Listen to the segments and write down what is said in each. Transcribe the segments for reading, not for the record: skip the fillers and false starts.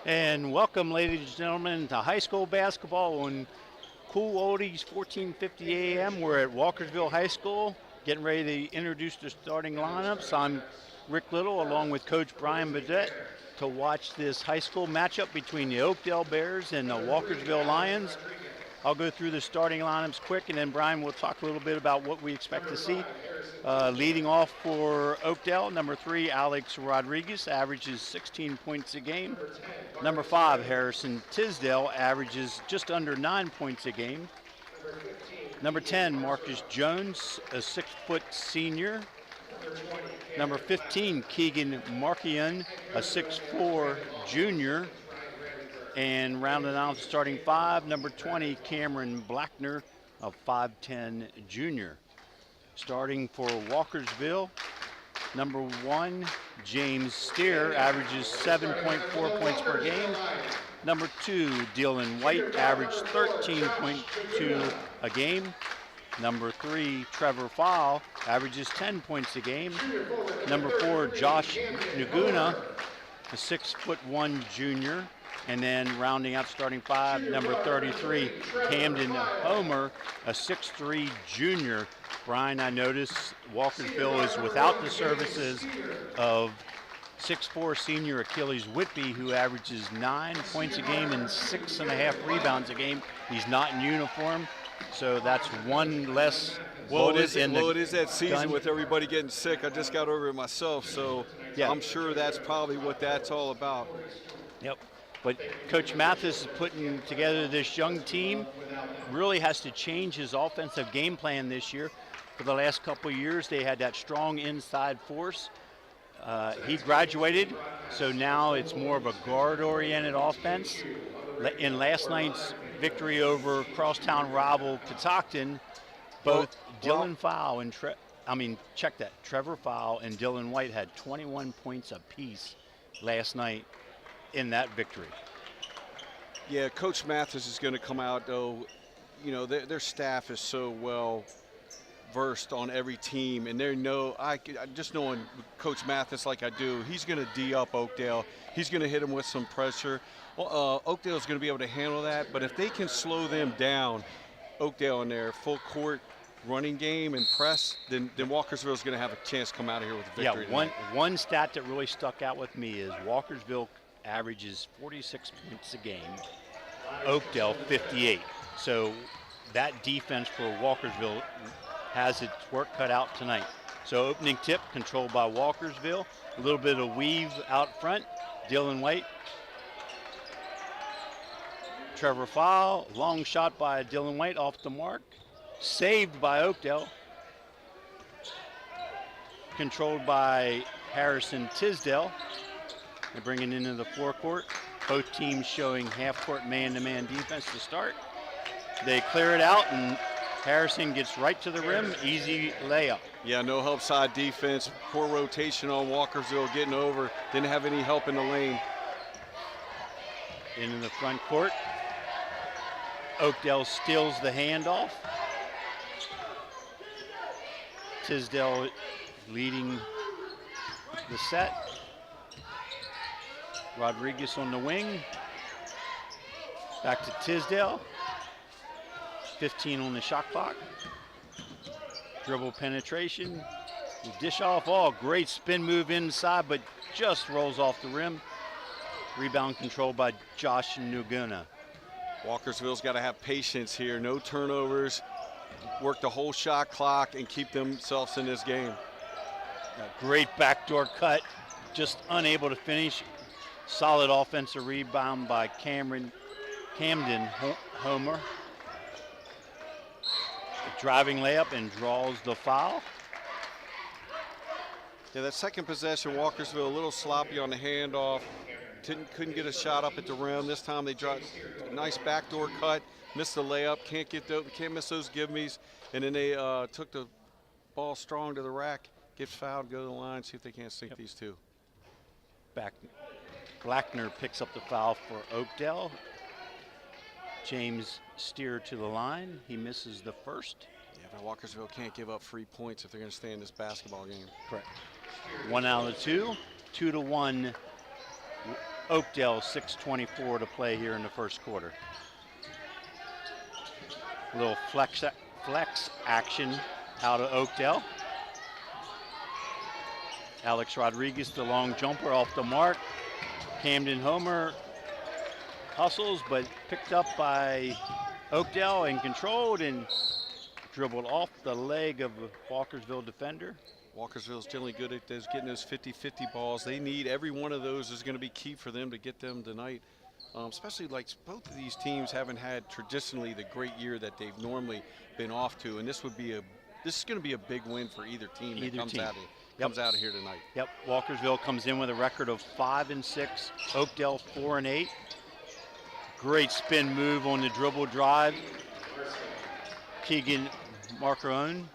And welcome, ladies and gentlemen, to high school basketball on Cool Oldies 1450 AM. We're at Walkersville High School, getting ready to introduce the starting lineups. I'm Rick Little, along with Coach Brian Badette, to watch this high school matchup between the Oakdale Bears and the Walkersville Lions. I'll go through the starting lineups quick, and then Brian will talk a little bit about what we expect to see. Leading off for Oakdale, number 3, Alex Rodriguez, averages 16 points a game. Number 5, Harrison Tisdale, averages just under 9 points a game. Number 10, Marcus Jones, a 6-foot senior. Number 15, Keegan Markian, a 6'4 junior. And rounding out the starting 5, number 20, Cameron Blackner, a 5'10 junior. Starting for Walkersville, number 1, James Steer, averages 7.4 points per game. Number 2, Dylan White, averaged 13.2 a game. Number 3, Trevor Fowle, averages 10 points a game. Number 4, Josh Naguna, a 6'1 junior. And then rounding out starting 5, number 33, Camden Homer, a 6'3 junior. Brian, I notice Walkersville is without the services of 6'4 senior Achilles Whitby, who averages 9 points a game and 6.5 rebounds a game. He's not in uniform, so that's one less bullet in the it is that season gun. with everybody getting sick. I just got over it myself, so Yeah. I'm sure that's probably what that's all about. Yep. But Coach Mathis is putting together this young team, really has to change his offensive game plan this year. For the last couple of years, they had that strong inside force. He graduated, so now it's more of a guard-oriented offense. In last night's victory over crosstown rival Catoctin, both Dylan Fowle and Trevor Fowle and Dylan White had 21 points apiece last night in that victory. Yeah, Coach Mathis is going to come out, though. You know, their staff is so well versed on every team, and they know, just knowing Coach Mathis like I do, he's going to D up Oakdale. He's going to hit them with some pressure. Oakdale is going to be able to handle that, but if they can slow them down, Oakdale in their full court running game and press, then Walkersville is going to have a chance to come out of here with a victory. Yeah, one stat that really stuck out with me is Walkersville averages 46 points a game, Oakdale 58. So that defense for Walkersville has its work cut out tonight. So opening tip controlled by Walkersville, a little bit of weave out front, Dylan White. Trevor Fowle, long shot by Dylan White off the mark, saved by Oakdale. Controlled by Harrison Tisdale. They're bringing into the forecourt. Both teams showing half-court man-to-man defense to start. They clear it out, and Harrison gets right to the rim. Easy layup. Yeah, no help side defense. Poor rotation on Walkersville getting over. Didn't have any help in the lane. Into the front court. Oakdale steals the handoff. Tisdale leading the set. Rodriguez on the wing. Back to Tisdale. 15 on the shot clock. Dribble penetration. You dish off. Oh, great spin move inside, but just rolls off the rim. Rebound controlled by Josh Nuguna. Walkersville's got to have patience here. No turnovers. Work the whole shot clock and keep themselves in this game. A great backdoor cut. Just unable to finish. Solid offensive rebound by Camden Homer. A driving layup and draws the foul. Yeah, that second possession, Walkersville a little sloppy on the handoff. Couldn't get a shot up at the rim. This time they dropped a nice backdoor cut, missed the layup, can't miss those give-me's. And then they took the ball strong to the rack, get fouled, go to the line, see if they can't sink these two. Blackner picks up the foul for Oakdale. James Steer to the line. He misses the first. Yeah, but Walkersville can't give up free points if they're going to stay in this basketball game. Correct. 1 out of 2. 2-1 Oakdale, 6:24 to play here in the first quarter. A little flex action out of Oakdale. Alex Rodriguez, the long jumper off the mark. Camden Homer hustles, but picked up by Oakdale and controlled and dribbled off the leg of a Walkersville defender. Walkersville's generally good at getting those 50-50 balls. They need every one of those is going to be key for them to get them tonight. Especially like both of these teams haven't had traditionally the great year that they've normally been off to, and this is going to be a big win for either team that comes out of here tonight. Yep, Walkersville comes in with a record of 5-6. Oakdale 4-8. Great spin move on the dribble drive. Keegan Marcarone.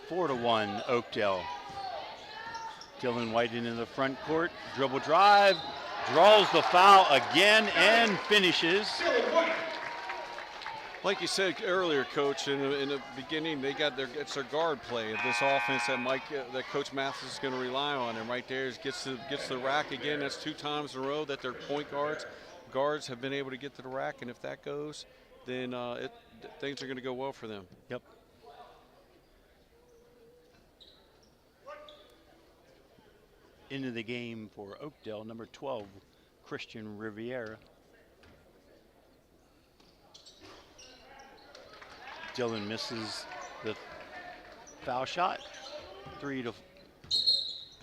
4-1 Oakdale. Dylan White into the front court, dribble drive, draws the foul again and finishes. Like you said earlier, Coach, in the beginning, it's their guard play of this offense that Coach Mathis is going to rely on. And right there gets the rack again. That's 2 times in a row that their point guards have been able to get to the rack. And if that goes, then things are going to go well for them. Yep. Into the game for Oakdale, number 12, Christian Riviera. Dylan misses the foul shot.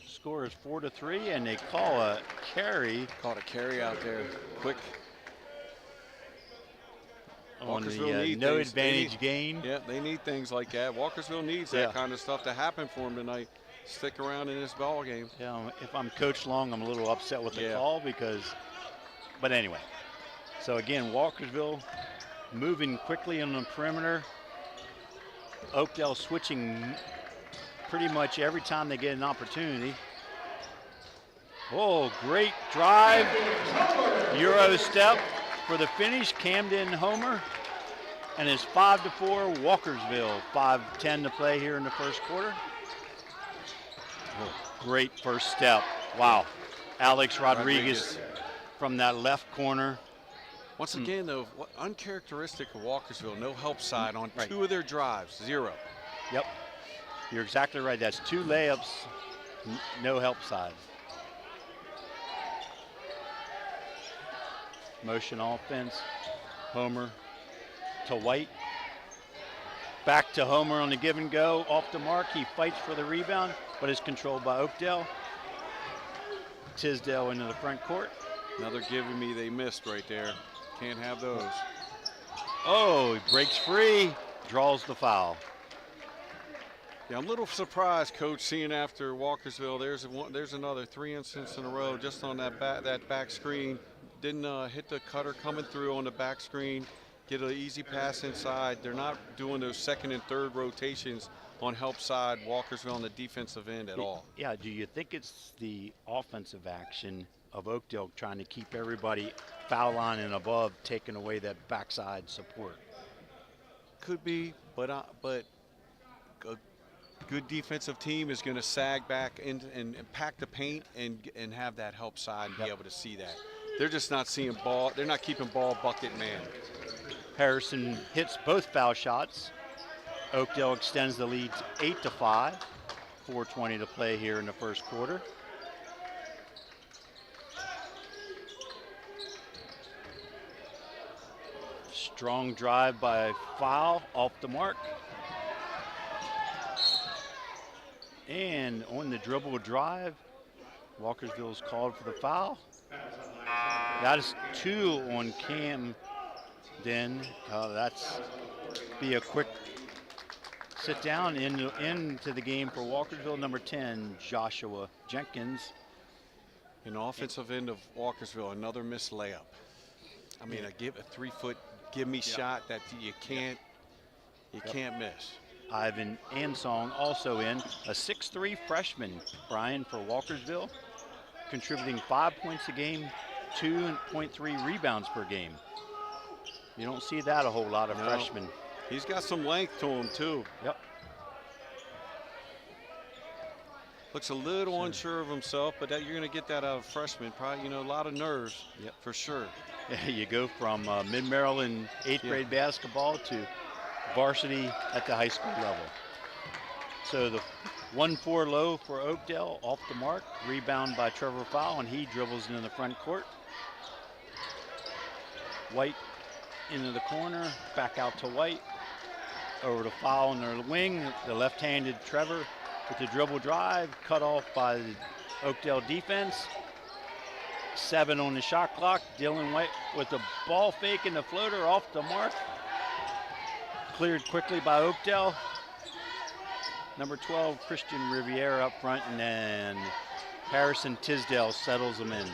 Score is 4-3, and they call a carry. Caught a carry out there, quick. On the no advantage gain. Yeah, they need things like that. Walkersville needs that kind of stuff to happen for them tonight. Stick around in this ball game. Yeah, if I'm Coach Long, I'm a little upset with the call but anyway. So again, Walkersville moving quickly on the perimeter. Oakdale switching pretty much every time they get an opportunity. Oh, great drive. Euro step for the finish. Camden Homer. And it's 5-4 Walkersville. 5:10 to play here in the first quarter. Great first step. Wow. Alex Rodriguez from that left corner. Once again, though, uncharacteristic of Walkersville, no help side on 2 of their drives, 0. Yep. You're exactly right. That's 2 layups, no help side. Motion offense. Homer to White. Back to Homer on the give and go. Off the mark. He fights for the rebound, but is controlled by Oakdale. Tisdale into the front court. Another giving me they missed right there. Can't have those. Oh, he breaks free, draws the foul. Yeah, I'm a little surprised, Coach, seeing after Walkersville, there's another 3 instances in a row just on that back screen. Didn't hit the cutter coming through on the back screen. Get an easy pass inside. They're not doing those second and third rotations on help side Walkersville on the defensive end at all. Yeah, do you think it's the offensive action of Oakdale trying to keep everybody foul line and above, taking away that backside support? Could be, but a good defensive team is going to sag back and pack the paint and have that help side and be able to see that. They're just not seeing ball. They're not keeping ball bucket man. Harrison hits both foul shots. Oakdale extends the lead 8-5. 4:20 to play here in the first quarter. Strong drive by Foul off the mark. And on the dribble drive, Walkersville's called for the foul. That is 2 on Camden. That's be a quick sit down into the game for Walkersville. Number 10, Joshua Jenkins. In the offensive end of Walkersville, another missed layup. I mean, a 3-foot give-me shot that you can't miss. Ivan Ansong also in, a 6'3" freshman, Brian, for Walkersville, contributing 5 points a game, 2.3 rebounds per game. You don't see that a whole lot of freshmen. He's got some length to him too. Yep. Looks a little unsure of himself, but that, you're going to get that out of freshman. Probably, you know, a lot of nerves, for sure. Yeah, you go from mid-Maryland 8th grade basketball to varsity at the high school level. So the 1-4 low for Oakdale, off the mark. Rebound by Trevor Fowle, and he dribbles into the front court. White into the corner, back out to White. Over to Fowle on their wing. The left-handed Trevor with the dribble drive, cut off by the Oakdale defense. 7 on the shot clock. Dylan White with the ball fake and the floater off the mark. Cleared quickly by Oakdale. Number 12, Christian Riviera up front, and then Harrison Tisdale settles them in.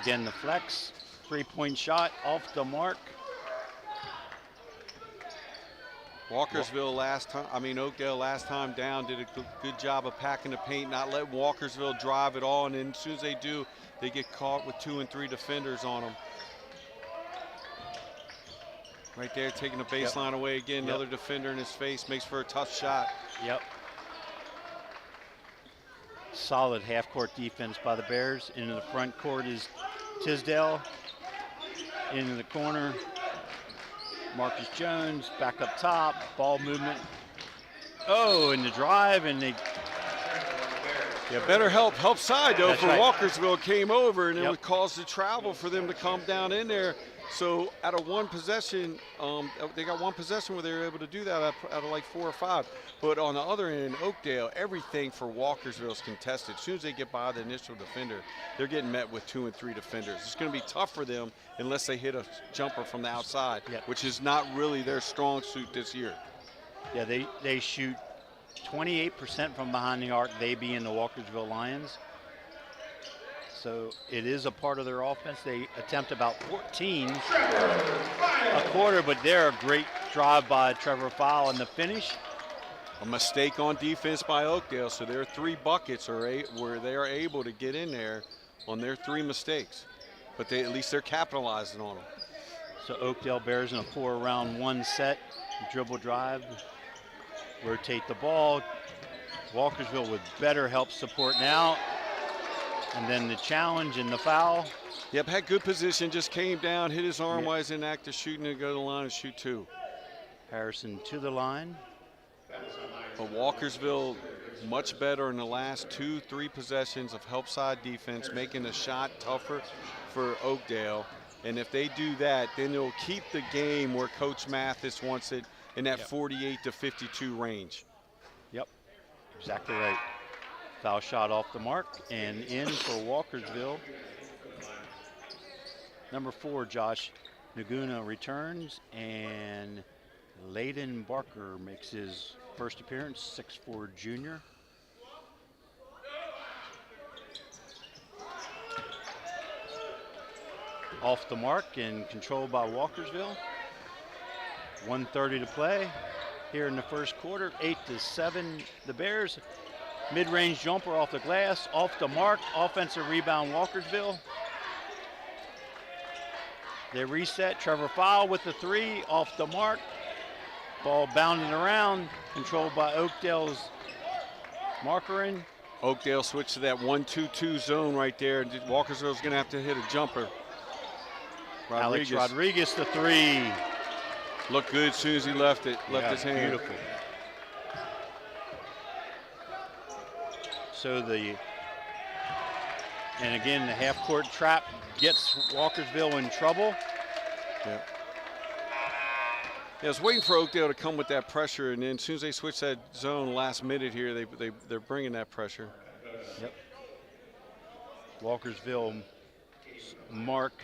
Again, the flex, 3-point shot off the mark. Walkersville Oakdale last time down did a good job of packing the paint, not letting Walkersville drive at all, and then as soon as they do, they get caught with 2 and 3 defenders on them. Right there, taking the baseline away again, another defender in his face, makes for a tough shot. Solid half-court defense by the Bears. Into the front court is Tisdale. Into the corner, Marcus Jones, back up top, ball movement. Oh, and the drive, and they... Yeah, better help side, though, for Walkersville came over, and it would cause the travel for them to come down in there. So out of one possession, they got one possession where they were able to do that out of like 4 or 5. But on the other end, Oakdale, everything for Walkersville is contested. As soon as they get by the initial defender, they're getting met with 2 and 3 defenders. It's going to be tough for them unless they hit a jumper from the outside, which is not really their strong suit this year. Yeah, they shoot 28% from behind the arc, they being the Walkersville Lions. So it is a part of their offense. They attempt about 14 a quarter, but they're a great drive by Trevor Fowle in the finish. A mistake on defense by Oakdale, so their 3 buckets are where they are able to get in there on their 3 mistakes. But at least they're capitalizing on them. So Oakdale Bears in a 4-round-1 set, dribble drive, rotate the ball. Walkersville with better help support now. And then the challenge and the foul. Yep, had good position, just came down, hit his arm while he's in act of shooting, and go to the line and shoot 2. Harrison to the line. But Walkersville much better in the last 2-3 possessions of help side defense, making the shot tougher for Oakdale. And if they do that, then they'll keep the game where Coach Mathis wants it in that 48 to 52 range. Yep, exactly right. Foul shot off the mark and in for Walkersville. Number 4, Josh Naguna returns, and Layden Barker makes his first appearance, 6'4" junior. Off the mark and controlled by Walkersville. 1:30 to play here in the first quarter, 8-7 the Bears. Mid-range jumper off the glass, off the mark, offensive rebound Walkersville. They reset, Trevor Fowle with the 3, off the mark. Ball bounding around, controlled by Oakdale's Markerin. Oakdale switched to that 1-2-2 zone right there. Walkersville's gonna have to hit a jumper. Alex Rodriguez the 3. Looked good as soon as he left his hand. Beautiful. So and again, the half-court trap gets Walkersville in trouble. Yeah, I was waiting for Oakdale to come with that pressure, and then as soon as they switch that zone last minute here, they're bringing that pressure. Yep. Walkersville Mark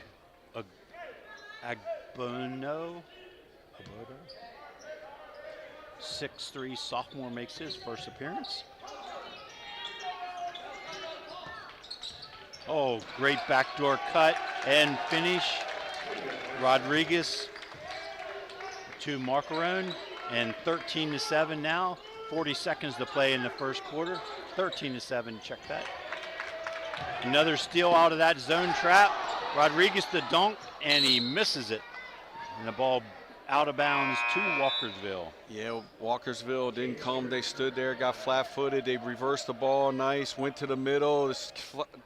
Agbono, 6'3" sophomore, makes his first appearance. Oh, great backdoor cut and finish. Rodriguez to Marcarone, and 13-7 now. 40 seconds to play in the first quarter. 13-7, check that. Another steal out of that zone trap. Rodriguez the dunk, and he misses it. And the ball out of bounds to Walkersville. Yeah, Walkersville didn't come. They stood there, got flat-footed. They reversed the ball nice, went to the middle.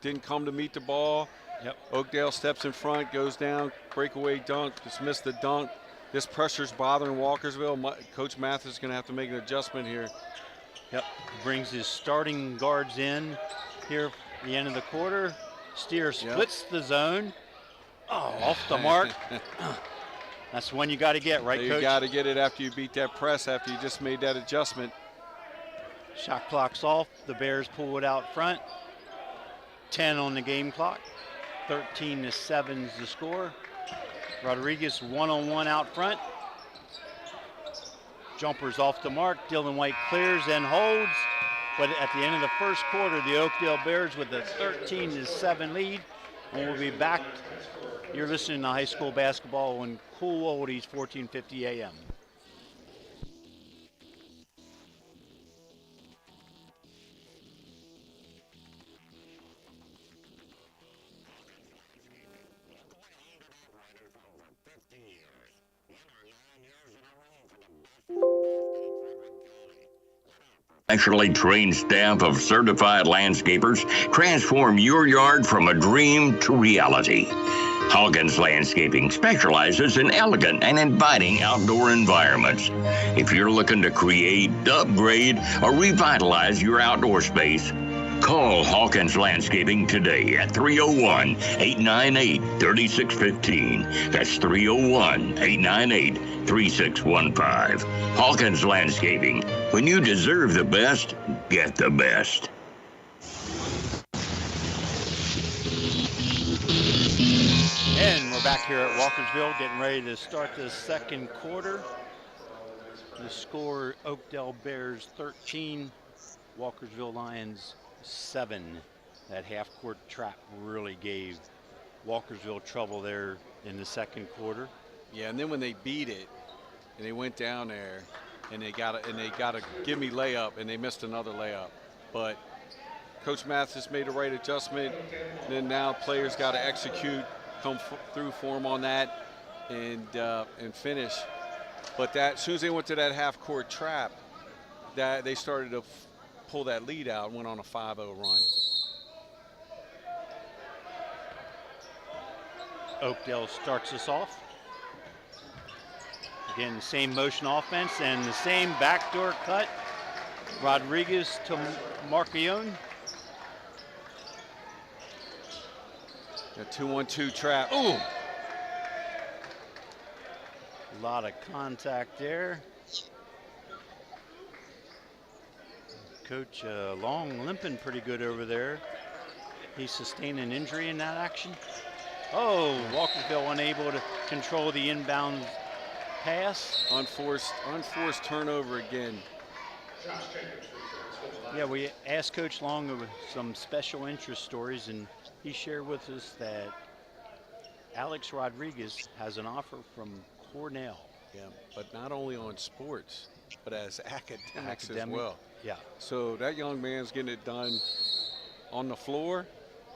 Didn't come to meet the ball. Yep. Oakdale steps in front, goes down, breakaway dunk, just missed the dunk. This pressure's bothering Walkersville. Coach Mathis is going to have to make an adjustment here. Yep, brings his starting guards in here at the end of the quarter. Steer splits the zone. Oh, off the mark. That's when you got to get, right, Coach? You got to get it after you beat that press, after you just made that adjustment. Shot clock's off. The Bears pull it out front. 10 on the game clock. 13-7 is the score. Rodriguez one-on-one out front. Jumper's off the mark. Dylan White clears and holds. But at the end of the first quarter, the Oakdale Bears with a 13-7 lead. And we'll be back. You're listening to high school basketball on Cool Oldies, 1450 AM. Specially trained staff of certified landscapers transform your yard from a dream to reality. Hawkins Landscaping specializes in elegant and inviting outdoor environments. If you're looking to create, upgrade, or revitalize your outdoor space, call Hawkins Landscaping today at 301-898-3615. That's 301-898-3615. Hawkins Landscaping. When you deserve the best, get the best. And we're back here at Walkersville getting ready to start the second quarter. The score, Oakdale Bears 13, Walkersville Lions 7. That half-court trap really gave Walkersville trouble there in the second quarter. Yeah, and then when they beat it, and they went down there, and they got a give me layup, and they missed another layup. But Coach Mathis made the right adjustment. And then now players got to execute, come through for them on that, and finish. But that, as soon as they went to that half-court trap, that they started to pull that lead out and went on a 5-0 run. Oakdale starts us off. Again, the same motion offense and the same backdoor cut. Rodriguez to Marquion. A 2-1-2 trap. Ooh! A lot of contact there. Coach Long limping pretty good over there. He sustained an injury in that action. Oh, Walkersville unable to control the inbound pass. Unforced turnover again. Yeah, we asked Coach Long of some special interest stories, and he shared with us that Alex Rodriguez has an offer from Cornell. Yeah, but not only on sports, but as academics as well. Yeah. So that young man's getting it done on the floor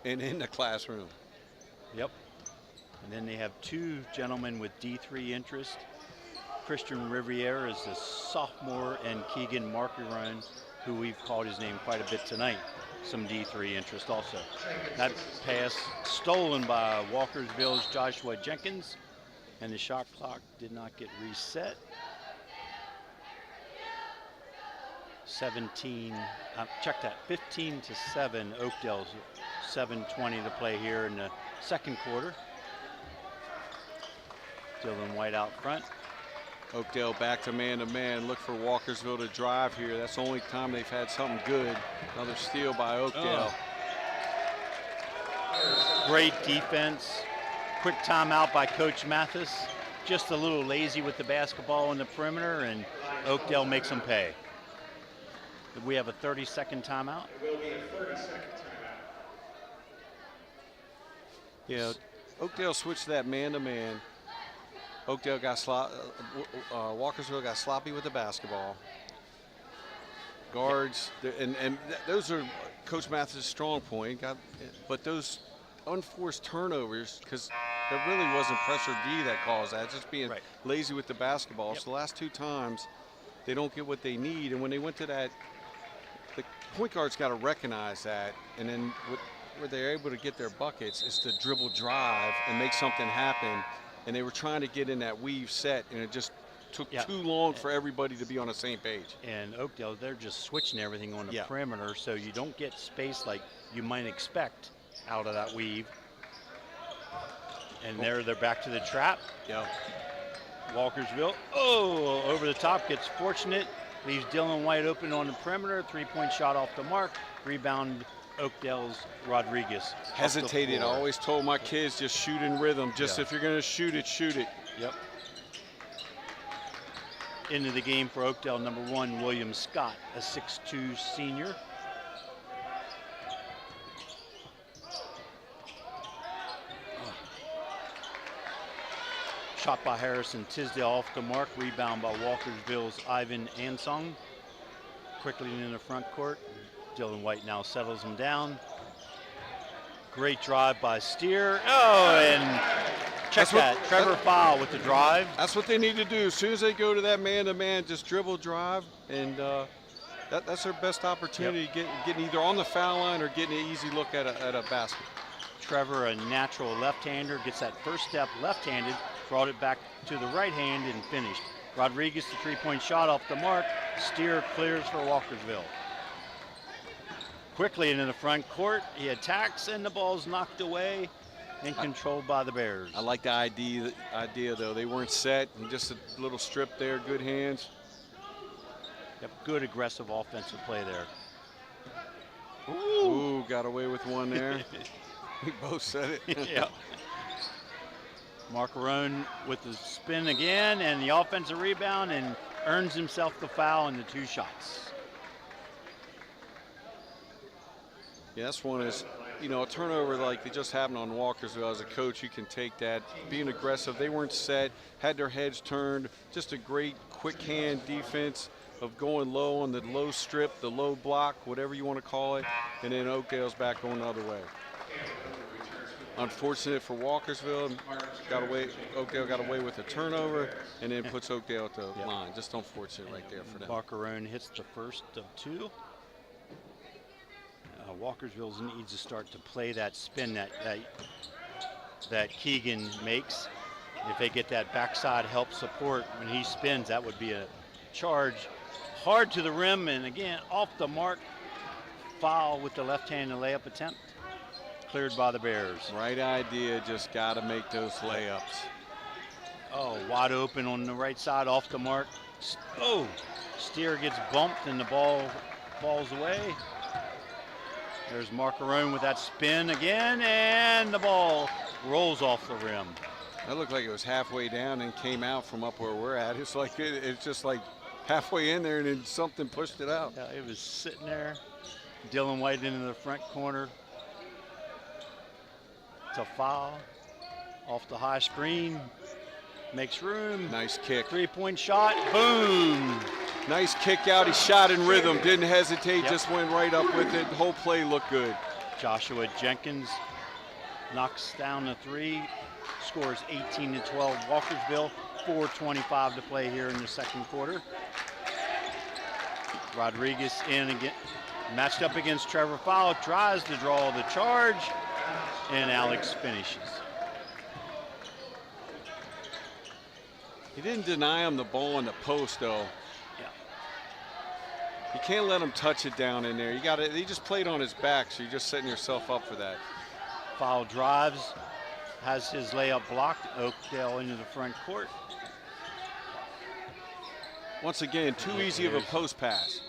and in the classroom. Yep. And then they have two gentlemen with D3 interest. Christian Riviere is a sophomore, and Keegan Marquion, who we've called his name quite a bit tonight, some D3 interest also. That pass stolen by Walkersville's Joshua Jenkins, and the shot clock did not get reset. 15-7, Oakdale's 7:20 to play here in the second quarter. Dylan White out front. Oakdale back to man-to-man. Look for Walkersville to drive here. That's the only time they've had something good. Another steal by Oakdale. Great defense. Quick timeout by Coach Mathis. Just a little lazy with the basketball in the perimeter, and Oakdale makes them pay. We have a 30-second timeout. It will be a 30-second timeout. Yeah, Oakdale switched to that man-to-man. Oakdale got Walkersville got sloppy with the basketball. Guards, and those are Coach Mathis' strong point. But those unforced turnovers, because That really wasn't pressure D that caused that. Just being Right. lazy with the basketball. Yep. So the last 2 times, they don't get what they need. And when they went to that, the point guard's got to recognize that. And then where they're able to get their buckets is to dribble drive and make something happen. And they were trying to get in that weave set, and it just took too long for everybody to be on the same page. And Oakdale, they're just switching everything on the Yeah. perimeter, so you don't get space like you might expect out of that weave. And there they're back to the trap. Yeah. Walkersville, over the top, gets fortunate, leaves Dylan White open on the perimeter, 3-point shot off the mark, rebound Oakdale's Rodriguez. off the Hesitated. I floor. always told my kids, just shoot in rhythm. Just if you're going to shoot it, shoot it. Yep. Into the game for Oakdale, number 1, William Scott, a 6'2" senior. Shot by Harrison Tisdale off the mark. Rebound by Walkersville's Ivan Ansong. Quickly in the front court. Dylan White now settles him down. Great drive by Steer. And check that. Trevor Fowl with the drive. That's what they need to do. As soon as they go to that man-to-man, just dribble drive, and that's their best opportunity, getting either on the foul line or getting an easy look at a basket. Trevor, a natural left-hander, gets that first step left-handed, brought it back to the right hand and finished. Rodriguez, the 3-point shot off the mark. Steer clears for Walkersville. Quickly into the front court, he attacks and the ball's knocked away and controlled by the Bears. I like the idea though. They weren't set, and just a little strip there, good hands. Yep, good aggressive offensive play there. Ooh, got away with one there. We both said it. Yeah. Marcarone with the spin again and the offensive rebound, and earns himself the foul in the 2 shots. Yeah, this one is, a turnover like it just happened on Walkersville. As a coach, you can take that. Being aggressive, they weren't set, had their heads turned. Just a great quick hand defense of going low on the low strip, the low block, whatever you want to call it, and then Oakdale's back going the other way. Unfortunate for Walkersville, Oakdale got away with a turnover, and then puts Oakdale at the line. Just unfortunate right there for them. Marcarone hits the first of 2. Walkersville needs to start to play that spin that Keegan makes. If they get that backside help support when he spins, that would be a charge. Hard to the rim, and again, off the mark. Foul with the left-handed layup attempt. Cleared by the Bears. Right idea, just got to make those layups. Wide open on the right side, off the mark. Steer gets bumped and the ball falls away. There's Marcarone with that spin again, and the ball rolls off the rim. That looked like it was halfway down and came out from up where we're at. It's like it's just like halfway in there, and then something pushed it out. Yeah, it was sitting there. Dylan White into the front corner. To foul. Off the high screen. Makes room. Nice kick. 3-point shot. Boom. Nice kick out. He shot in rhythm. Didn't hesitate. Just went right up with it. The whole play looked good. Joshua Jenkins knocks down the 3. Scores 18-12. Walkersville, 4:25 to play here in the second quarter. Rodriguez in again, matched up against Trevor Fowl, tries to draw the charge, and Alex finishes. He didn't deny him the ball in the post, though. Yeah. You can't let him touch it down in there. He just played on his back, so you're just setting yourself up for that. Fowl drives, has his layup blocked. Oakdale into the front court. Once again, too easy of a post pass.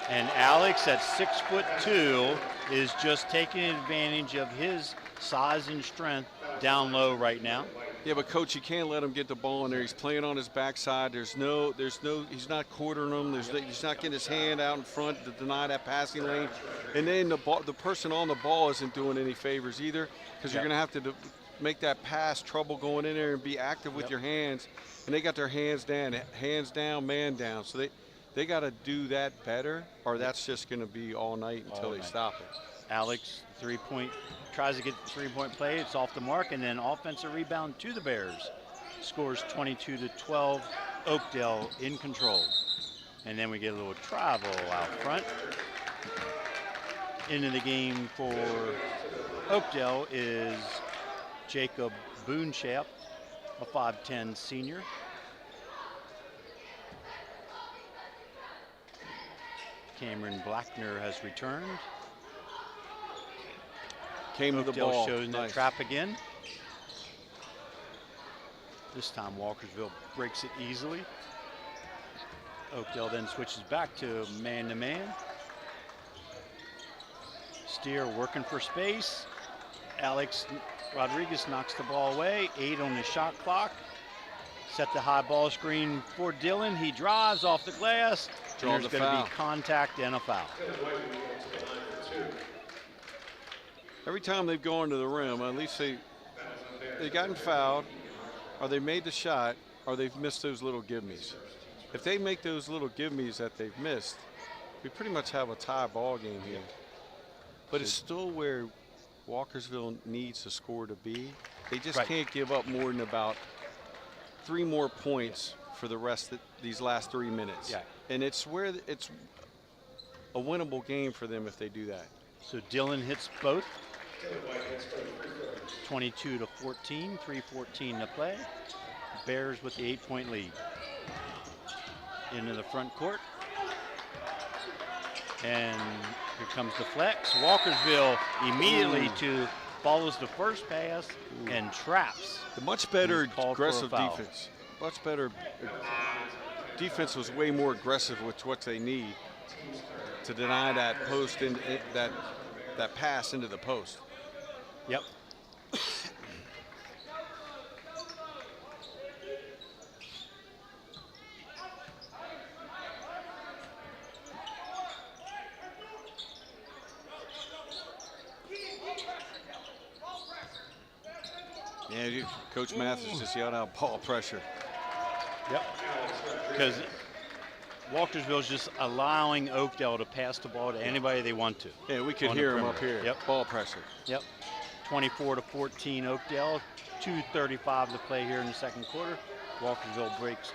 And Alex at 6'2" is just taking advantage of his size and strength down low right now. Yeah, but coach, you can't let him get the ball in there. He's playing on his backside. He's not quartering him. He's not getting his hand out in front to deny that passing lane. And then the person on the ball isn't doing any favors either, because you're going to have to make that pass trouble going in there and be active with your hands. And they got their hands down, man down. So they got to do that better, or that's just going to be all night until they stop it. Alex, three-point, tries to get the three-point play. It's off the mark, and then offensive rebound to the Bears. Scores 22-12. Oakdale in control. And then we get a little travel out front. Into the game for Oakdale is Jacob Boonshaft, a 5'10 senior. Cameron Blackner has returned. Came to the Oakdale ball. shows Nice. that trap again. This time Walkersville breaks it easily. Oakdale then switches back to man-to-man. Steer working for space. Alex Rodriguez knocks the ball away. 8 on the shot clock. Set the high ball screen for Dillon. He drives off the glass. Draw There's the going to foul. be contact and a foul. Every time they've gone to the rim, at least they've gotten fouled, or they made the shot, or they've missed those little give-me's. If they make those little give-me's that they've missed, we pretty much have a tie ball game here. But it's still where Walkersville needs the score to be. They just Right. can't give up more than about 3 more points for the rest of these last 3 minutes. Yeah. And it's where it's a winnable game for them if they do that. So Dillon hits both. 22-14, 3:14 to play. Bears with the 8-point lead. Into the front court. And here comes the flex. Walkersville immediately follows the first pass and traps. The much better He's called for a aggressive foul. defense. Much better. Defense was way more aggressive with what they need to deny that post and that pass into the post. Yep. Yeah, Coach Mathis just yelled out ball pressure. Yep. Because Walkersville's just allowing Oakdale to pass the ball to anybody they want to. Yeah, we could On the hear him up perimeter. here. Yep. Ball pressure. Yep. 24-14 Oakdale. 2:35 to play here in the second quarter. Walkersville breaks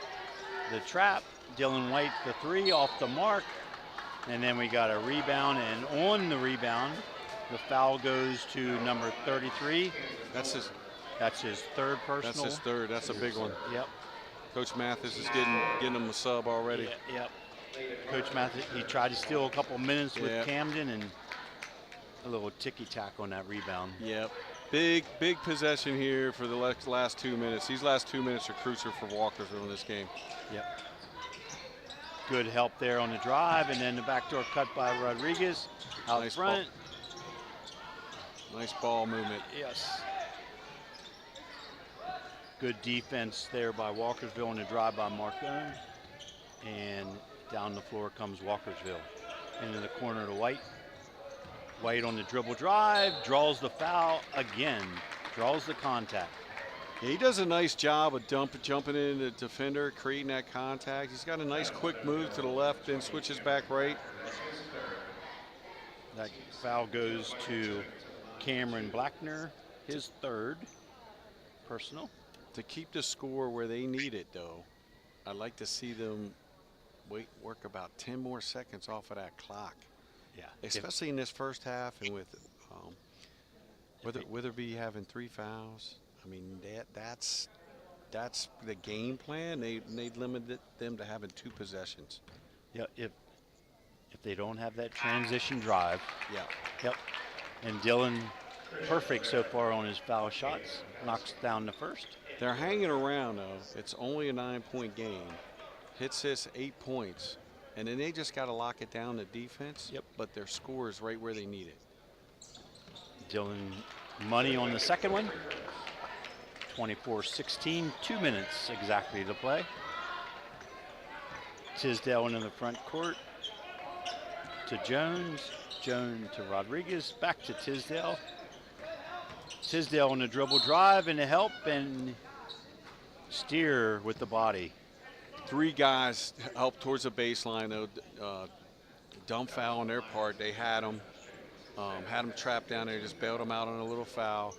the trap. Dylan White the 3 off the mark. And then we got a rebound, and on the rebound, the foul goes to number 33. That's his third personal. That's his third. That's a big one. Yep. Coach Mathis is getting him a sub already. Yeah, yep. Coach Mathis, he tried to steal a couple minutes with Yeah. Camden, and a little ticky-tack on that rebound. Yep. Big possession here for the last 2 minutes. These last 2 minutes are crucial for Walkersville in this game. Yep. Good help there on the drive, and then the backdoor cut by Rodriguez out Nice front. Nice ball movement. Yes. Good defense there by Walkersville on the drive by Marcone. And down the floor comes Walkersville. Into the corner to White. White on the dribble drive, draws the foul again, draws the contact. Yeah, he does a nice job of jumping in the defender, creating that contact. He's got a nice quick move to the left, then switches back right. That foul goes to Cameron Blackner, his third personal. To keep the score where they need it, though, I'd like to see them work about 10 more seconds off of that clock. Yeah. Especially in this first half, and with Witherby having 3 fouls. I mean, that's the game plan. They limited them to having 2 possessions. Yeah, if they don't have that transition drive. Yeah. Yep. And Dylan, perfect so far on his foul shots, knocks down the first. They're hanging around, though. It's only a 9-point game. Hits this 8 points. And then they just got to lock it down, the defense. Yep. But their score is right where they need it. Dylan money on the second one. 24-16, 2 minutes exactly to play. Tisdale into the front court to Jones. Jones to Rodriguez, back to Tisdale. Tisdale on the dribble drive and the help, and Steer with the body. 3 guys helped towards the baseline, though. Dumb foul on their part. They had them. Had them trapped down there, just bailed them out on a little foul.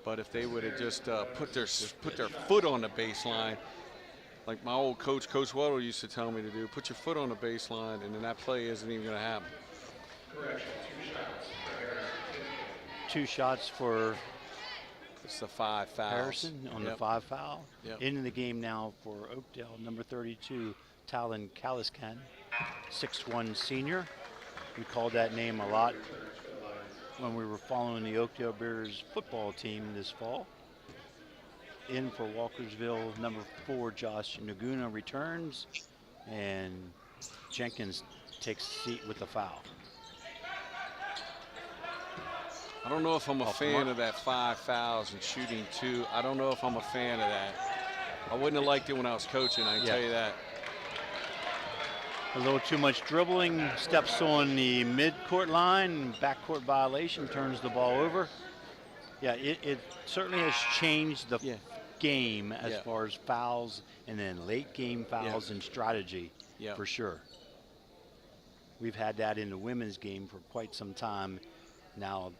But if they would have just put their foot on the baseline, like my old coach, Coach Weddle, used to tell me to do, put your foot on the baseline, and then that play isn't even going to happen. Correction, 2 shots. 2 shots for It's the 5 fouls. Harrison on the 5 foul. Yep. Into the game now for Oakdale, number 32, Talon Kaliskan, 6'1" senior. We called that name a lot when we were following the Oakdale Bears football team this fall. In for Walkersville, number 4, Josh Naguna returns, and Jenkins takes a seat with the foul. I don't know if I'm a Off the fan mark. of that 5 fouls and shooting 2. I don't know if I'm a fan of that. I wouldn't have liked it when I was coaching, I can tell you that. A little too much dribbling, steps on the mid-court line, backcourt violation, turns the ball over. Yeah, it certainly has changed the game as far as fouls and then late game fouls and strategy for sure. We've had that in the women's game for quite some time. Now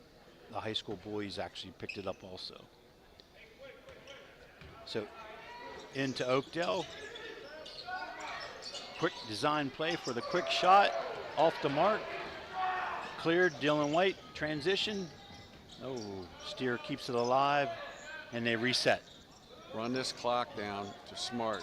the high school boys actually picked it up also. So into Oakdale. Quick design play for the quick shot, off the mark, cleared. Dylan White transition. Oh, Steer keeps it alive, and they reset. Run this clock down to Smart.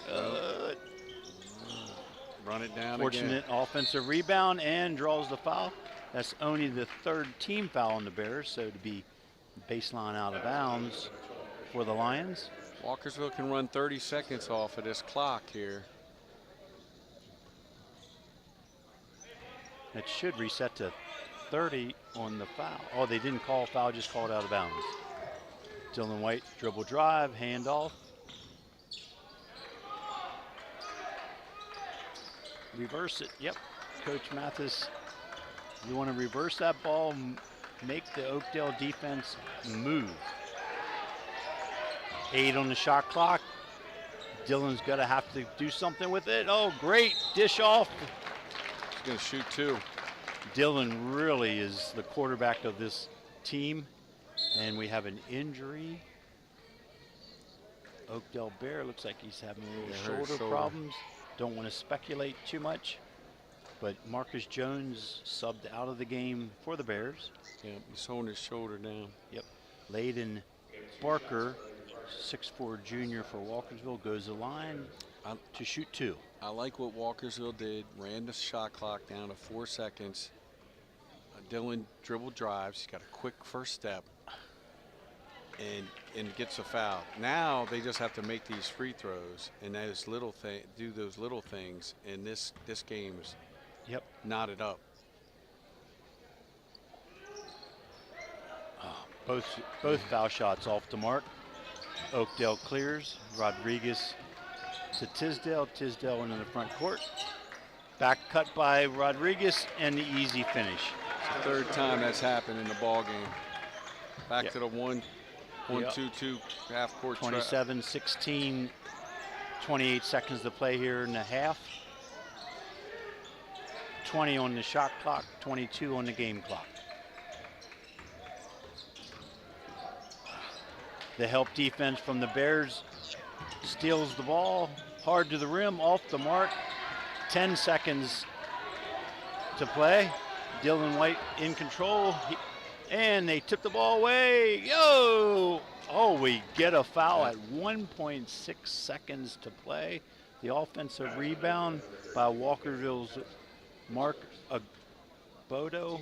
Run it down Fortunate again. offensive rebound and draws the foul. That's only the 3rd team foul on the Bears, so to be baseline out of bounds for the Lions. Walkersville can run 30 seconds off of this clock here. It should reset to 30 on the foul. Oh, they didn't call foul, just called out of bounds. Dylan White, dribble drive, handoff. Reverse it, yep. Coach Mathis, you want to reverse that ball, make the Oakdale defense move. 8 on the shot clock. Dylan's got to have to do something with it. Oh, great, dish off. He's going to shoot 2. Dylan really is the quarterback of this team, and we have an injury. Oakdale Bear looks like he's having a little shoulder problems. Don't want to speculate too much, but Marcus Jones subbed out of the game for the Bears. Yeah, he's holding his shoulder down. Yep. Layden Barker, 6'4" junior for Walkersville, goes the line to shoot 2. I like what Walkersville did. Ran the shot clock down to 4 seconds. Dylan dribble drives. He's got a quick first step and gets a foul. Now they just have to make these free throws and do those little things. And this game's knotted up. Both foul shots off the mark. Oakdale clears. Rodriguez to Tisdale. Tisdale into the front court. Back cut by Rodriguez and the easy finish. It's the 3rd time that's happened in the ball game. Back to the 1-2-2 half court. 27-16, 28 seconds to play here in the half. 20 on the shot clock, 22 on the game clock. The help defense from the Bears steals the ball, hard to the rim, off the mark. 10 seconds to play. Dylan White in control, and they tip the ball away. Yo! Oh, we get a foul at 1.6 seconds to play. The offensive rebound by Walkersville's Mark Agbodo.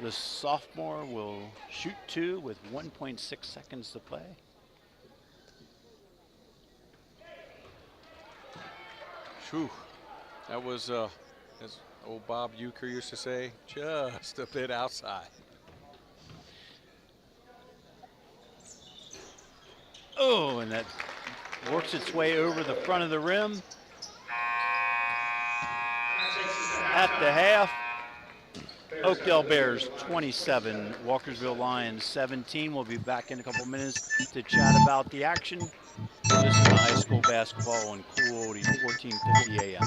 The sophomore will shoot 2 with 1.6 seconds to play. Whew. That was, as old Bob Euchre used to say, just a bit outside. Oh, and that works its way over the front of the rim. At the half, Oakdale Bears 27, Walkersville Lions 17. We'll be back in a couple minutes to chat about the action. This is high school basketball on Cool Oldies 1450 AM.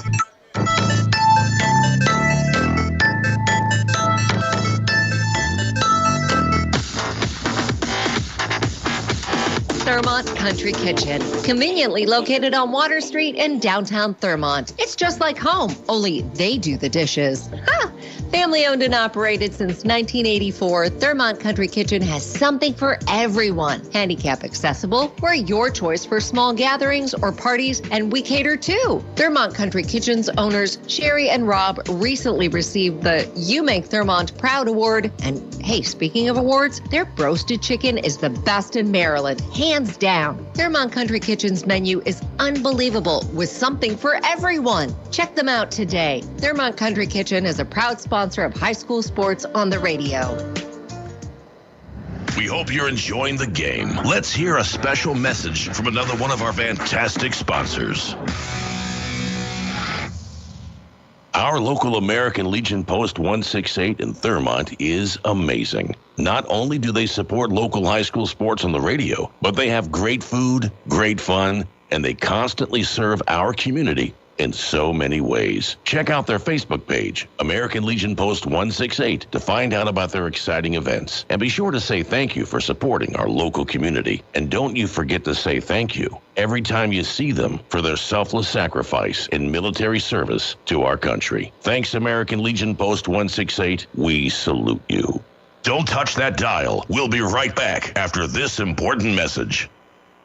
Thermont Country Kitchen, conveniently located on Water Street in downtown Thermont. It's just like home, only they do the dishes. Ha! Family owned and operated since 1984, Thermont Country Kitchen has something for everyone. Handicap accessible, we're your choice for small gatherings or parties, and we cater too. Thermont Country Kitchen's owners, Sherry and Rob, recently received the You Make Thermont Proud Award. And hey, speaking of awards, their roasted chicken is the best in Maryland, hands down. Thermont Country Kitchen's menu is unbelievable with something for everyone. Check them out today. Thermont Country Kitchen is a proud sponsor of high school sports on the radio. We hope you're enjoying the game. Let's hear a special message from another one of our fantastic sponsors. Our local American Legion Post 168 in Thermont is amazing. Not only do they support local high school sports on the radio, but they have great food, great fun, and they constantly serve our community in so many ways. Check out their Facebook page, American Legion Post 168, to find out about their exciting events. And be sure to say thank you for supporting our local community. And don't you forget to say thank you every time you see them for their selfless sacrifice in military service to our country. Thanks, American Legion Post 168. We salute you. Don't touch that dial. We'll be right back after this important message.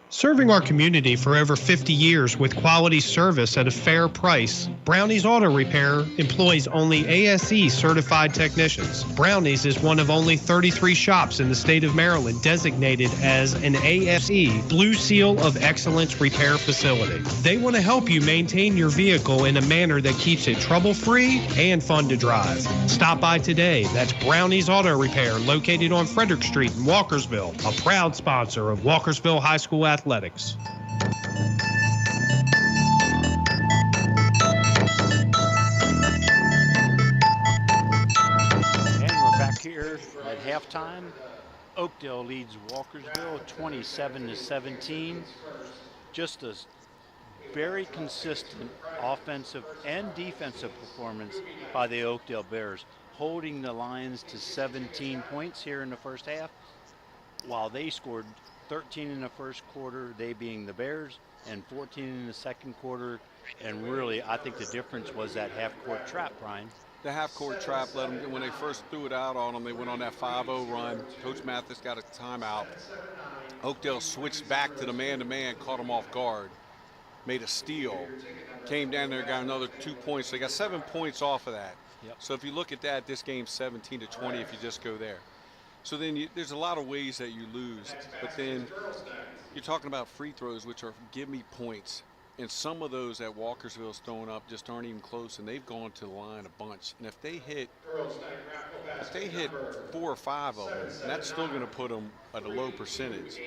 Serving our community for over 50 years with quality service at a fair price, Brownie's Auto Repair employs only ASE certified technicians. Brownie's is one of only 33 shops in the state of Maryland designated as an ASE Blue Seal of Excellence repair facility. They want to help you maintain your vehicle in a manner that keeps it trouble-free and fun to drive. Stop by today. That's Brownie's Auto Repair, located on Frederick Street in Walkersville, a proud sponsor of Walkersville High School Athletics. And we're back here at halftime. Oakdale leads Walkersville 27-17. Just a very consistent offensive and defensive performance by the Oakdale Bears, holding the Lions to 17 points here in the first half, while they scored 13 in the first quarter, they being the Bears, and 14 in the second quarter. And really, I think the difference was that half-court trap, Brian. The half-court trap let them, when they first threw it out on them, they went on that 5-0 run. Coach Mathis got a timeout. Oakdale switched back to the man-to-man, caught them off guard, made a steal, came down there, got another 2 points. They got 7 points off of that. Yep. So if you look at that, this game's 17-20 if you just go there. So then there's a lot of ways that you lose, but then you're talking about free throws, which are give me points. And some of those that Walkersville's throwing up just aren't even close, and they've gone to the line a bunch. And if they hit 4 or 5 of them, that's still going to put them at a low percentage.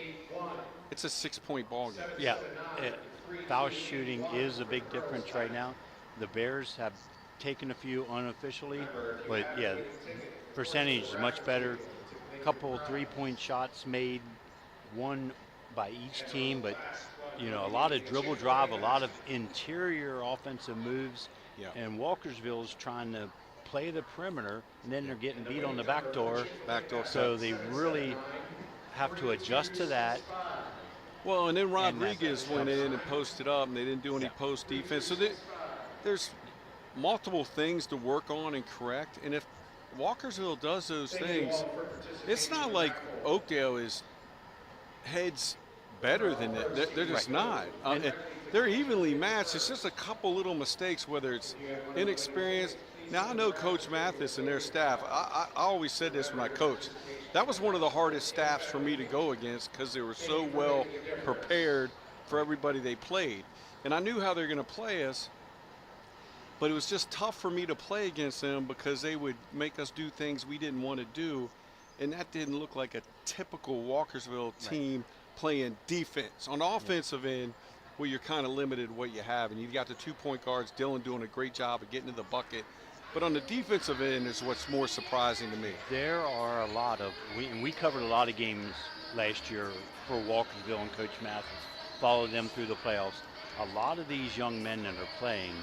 It's a 6-point ball game. Yeah, foul shooting is a big difference right now. The Bears have taken a few unofficially, but yeah, percentage is much better. Couple 3-point shots made, one by each team, but you know, a lot of dribble drive, a lot of interior offensive moves. Yeah. And Walkersville's trying to play the perimeter, and then they're getting beat on the back door. So they really have to adjust to that. Well, and then Rodriguez went in and posted up, and they didn't do any post defense. So there's multiple things to work on and correct. And if Walkersville does those things, it's not like Oakdale is heads better than that. They're just not. They're evenly matched. It's just a couple little mistakes, whether it's inexperience. Now, I know Coach Mathis and their staff. I always said this when I coached. That was one of the hardest staffs for me to go against because they were so well prepared for everybody they played. And I knew how they were going to play us. But it was just tough for me to play against them because they would make us do things we didn't want to do. And that didn't look like a typical Walkersville team playing defense. On the offensive end, well, you're kind of limited what you have. And you've got the 2-point guards, Dylan doing a great job of getting to the bucket. But on the defensive end is what's more surprising to me. There are a lot of, we covered a lot of games last year for Walkersville and Coach Mathis, followed them through the playoffs. A lot of these young men that are playing,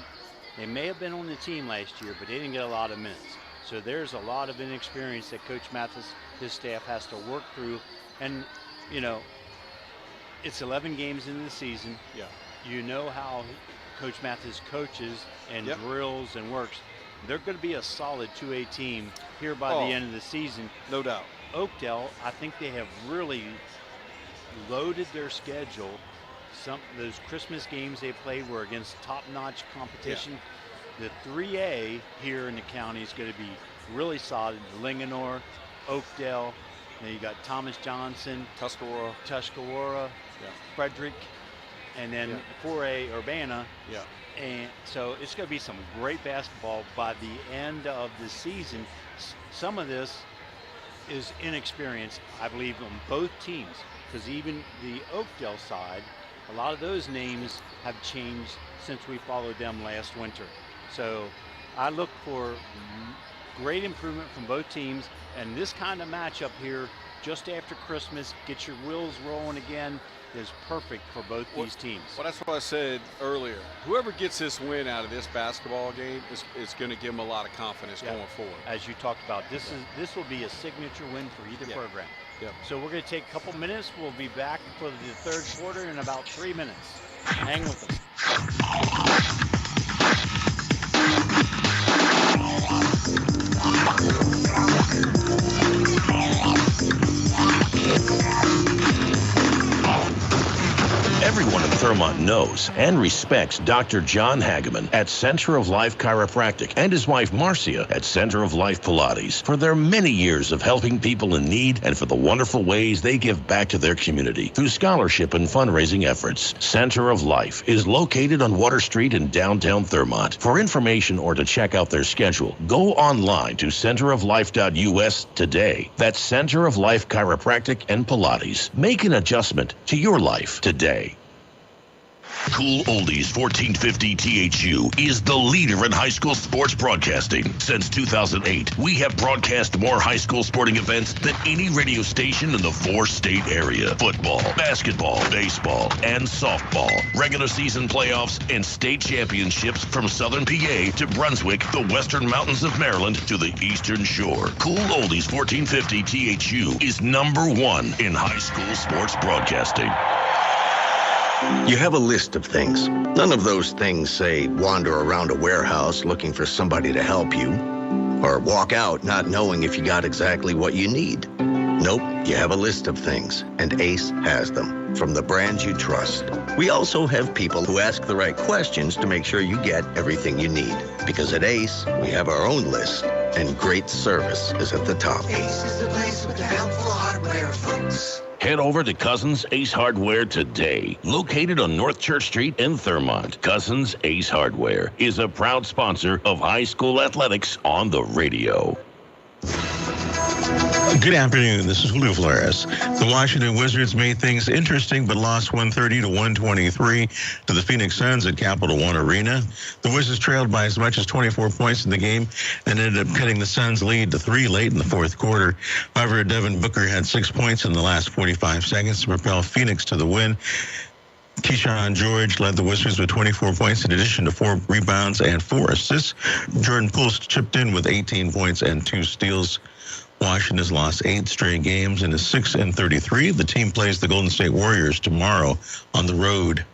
they may have been on the team last year, but they didn't get a lot of minutes. So there's a lot of inexperience that Coach Mathis, his staff, has to work through. And, you know, It's 11 games into the season. Yeah. You know how Coach Mathis coaches and Yep. drills and works. They're going to be a solid 2A team here by the end of the season. No doubt. Oakdale, I think they have really loaded their schedule. Those Christmas games they played were against top-notch competition. The 3A here in the county is going to be really solid. Linganore, Oakdale, then you got Thomas Johnson, Tuscarora, Frederick, and then 4A Urbana. Yeah. And so it's going to be some great basketball by the end of the season. Some of this is inexperience, I believe, on both teams, because even the Oakdale side, a lot of those names have changed since we followed them last winter. So I look for great improvement from both teams, and this kind of matchup here just after Christmas, get your wheels rolling again, is perfect for both these teams. Well, that's what I said earlier. Whoever gets this win out of this basketball game is going to give them a lot of confidence going forward. As you talked about, this will be a signature win for either program. Yep. So we're going to take a couple minutes. We'll be back for the third quarter in about 3 minutes. Hang with us. Everyone in Thurmont knows and respects Dr. John Hageman at Center of Life Chiropractic and his wife Marcia at Center of Life Pilates for their many years of helping people in need and for the wonderful ways they give back to their community through scholarship and fundraising efforts. Center of Life is located on Water Street in downtown Thurmont. For information or to check out their schedule, go online to centeroflife.us today. That's Center of Life Chiropractic and Pilates. Make an adjustment to your life today. Cool Oldies 1450 THU is the leader in high school sports broadcasting. Since 2008, we have broadcast more high school sporting events than any radio station in the 4-state area. Football, basketball, baseball, and softball. Regular season playoffs and state championships from Southern PA to Brunswick, the Western Mountains of Maryland to the Eastern Shore. Cool Oldies 1450 THU is #1 in high school sports broadcasting. You have a list of things. None of those things say wander around a warehouse looking for somebody to help you, or walk out not knowing if you got exactly what you need. Nope, you have a list of things, and Ace has them, from the brands you trust. We also have people who ask the right questions to make sure you get everything you need. Because at Ace, we have our own list, and great service is at the top. Ace is the place with the helpful hardware, folks. Head over to Cousins Ace Hardware today. Located on North Church Street in Thurmont, Cousins Ace Hardware is a proud sponsor of high school athletics on the radio. Good afternoon. This is Lou Flores. The Washington Wizards made things interesting but lost 130 to 123 to the Phoenix Suns at Capital One Arena. The Wizards trailed by as much as 24 points in the game and ended up cutting the Suns' lead to 3 late in the fourth quarter. However, Devin Booker had 6 points in the last 45 seconds to propel Phoenix to the win. Keyshawn George led the Wizards with 24 points in addition to 4 rebounds and 4 assists. Jordan Poole chipped in with 18 points and 2 steals. Washington has lost 8 straight games and is 6-33. The team plays the Golden State Warriors tomorrow on the road.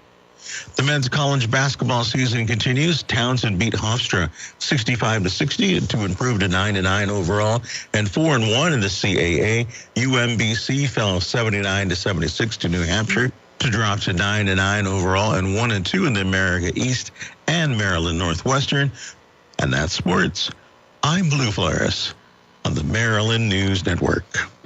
The men's college basketball season continues. Townsend beat Hofstra 65-60 to improve to 9-9 overall and 4-1 in the CAA. UMBC fell 79-76 to New Hampshire to drop to 9-9 overall and 1-2 in the America East and Maryland Northwestern. And that's sports. I'm Blue Flores on the Maryland News Network.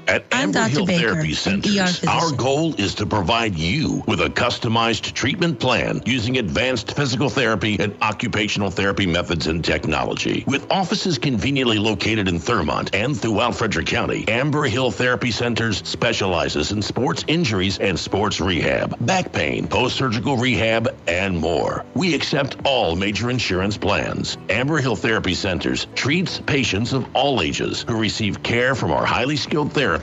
At Amber Hill Therapy Centers, our goal is to provide you with a customized treatment plan using advanced physical therapy and occupational therapy methods and technology. With offices conveniently located in Thurmont and throughout Frederick County, Amber Hill Therapy Centers specializes in sports injuries and sports rehab, back pain, post-surgical rehab, and more. We accept all major insurance plans. Amber Hill Therapy Centers treats patients of all ages who receive care from our highly skilled therapists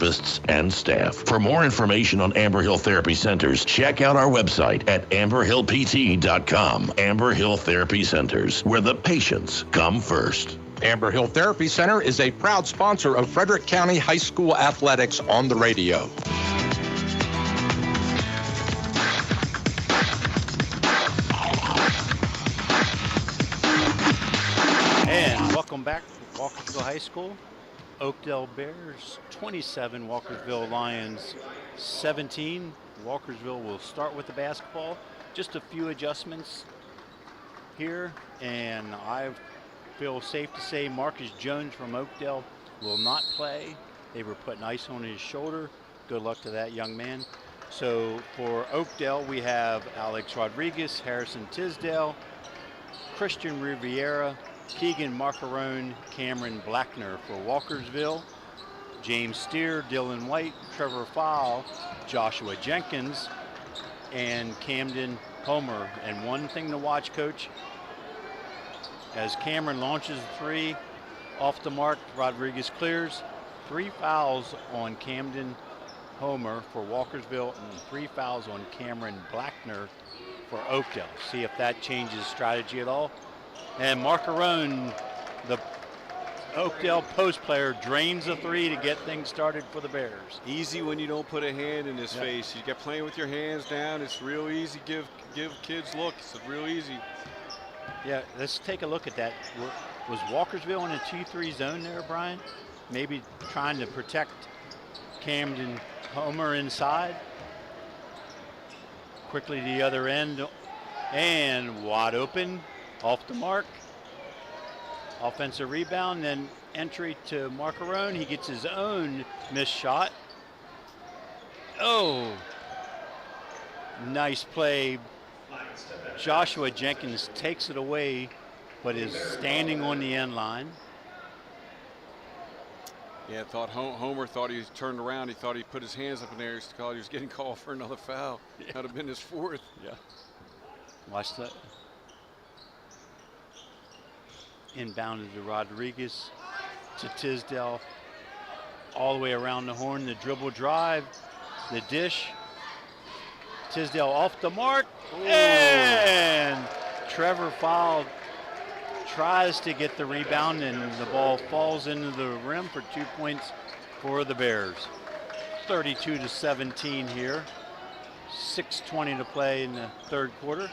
and staff. For more information on Amber Hill Therapy Centers, check out our website at amberhillpt.com. Amber Hill Therapy Centers, where the patients come first. Amber Hill Therapy Center is a proud sponsor of Frederick County High School athletics on the radio. And welcome back to Walkersville High School. Oakdale Bears 27, Walkersville Lions 17. Walkersville will start with the basketball. Just a few adjustments here, and I feel safe to say Marcus Jones from Oakdale will not play. They were putting ice on his shoulder. Good luck to that young man. So for Oakdale, we have Alex Rodriguez, Harrison Tisdale, Christian Riviera, Keegan Marcarone, Cameron Blackner. For Walkersville, James Steer, Dylan White, Trevor Fowle, Joshua Jenkins, and Camden Homer. And one thing to watch, Coach, as Cameron launches the three, off the mark, Rodriguez clears. 3 fouls on Camden Homer for Walkersville and 3 fouls on Cameron Blackner for Oakdale. See if that changes strategy at all. And Marcarone, the Oakdale post player, drains a three to get things started for the Bears. Easy when you don't put a hand in his face. You get playing with your hands down. It's real easy. Give kids looks. It's real easy. Yeah, let's take a look at that. Was Walkersville in a 2-3 zone there, Brian? Maybe trying to protect Camden Homer inside. Quickly to the other end, and wide open, off the mark. Offensive rebound, then entry to Marcarone. He gets his own missed shot. Oh, nice play. Joshua Jenkins takes it away, but is standing on the end line. Yeah, Homer thought he turned around. He thought he put his hands up in there. He was getting called for another foul. Yeah. That would have been his 4th. Yeah. Watch that. Inbounded to Rodriguez, to Tisdale, all the way around the horn. The dribble drive, the dish. Tisdale off the mark. Ooh. And Trevor Fowle tries to get the rebound, and the ball falls into the rim for 2 points for the Bears. 32-17 here. 6:20 to play in the third quarter.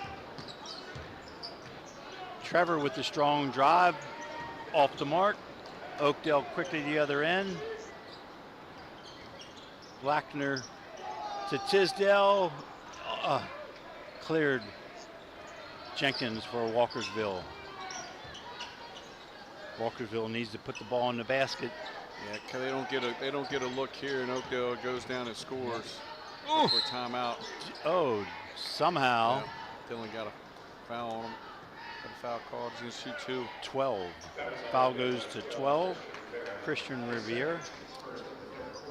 Trevor with the strong drive, off the mark. Oakdale quickly to the other end. Blackner to Tisdale. Cleared Jenkins for Walkersville. Walkersville needs to put the ball in the basket. Yeah, they don't get a look here, and Oakdale goes down and scores for a timeout. Oh, somehow. Yeah, Dylan got a foul on him. Got a foul called. He's going to shoot 2. 12. Foul goes to 12. Christian Riviera.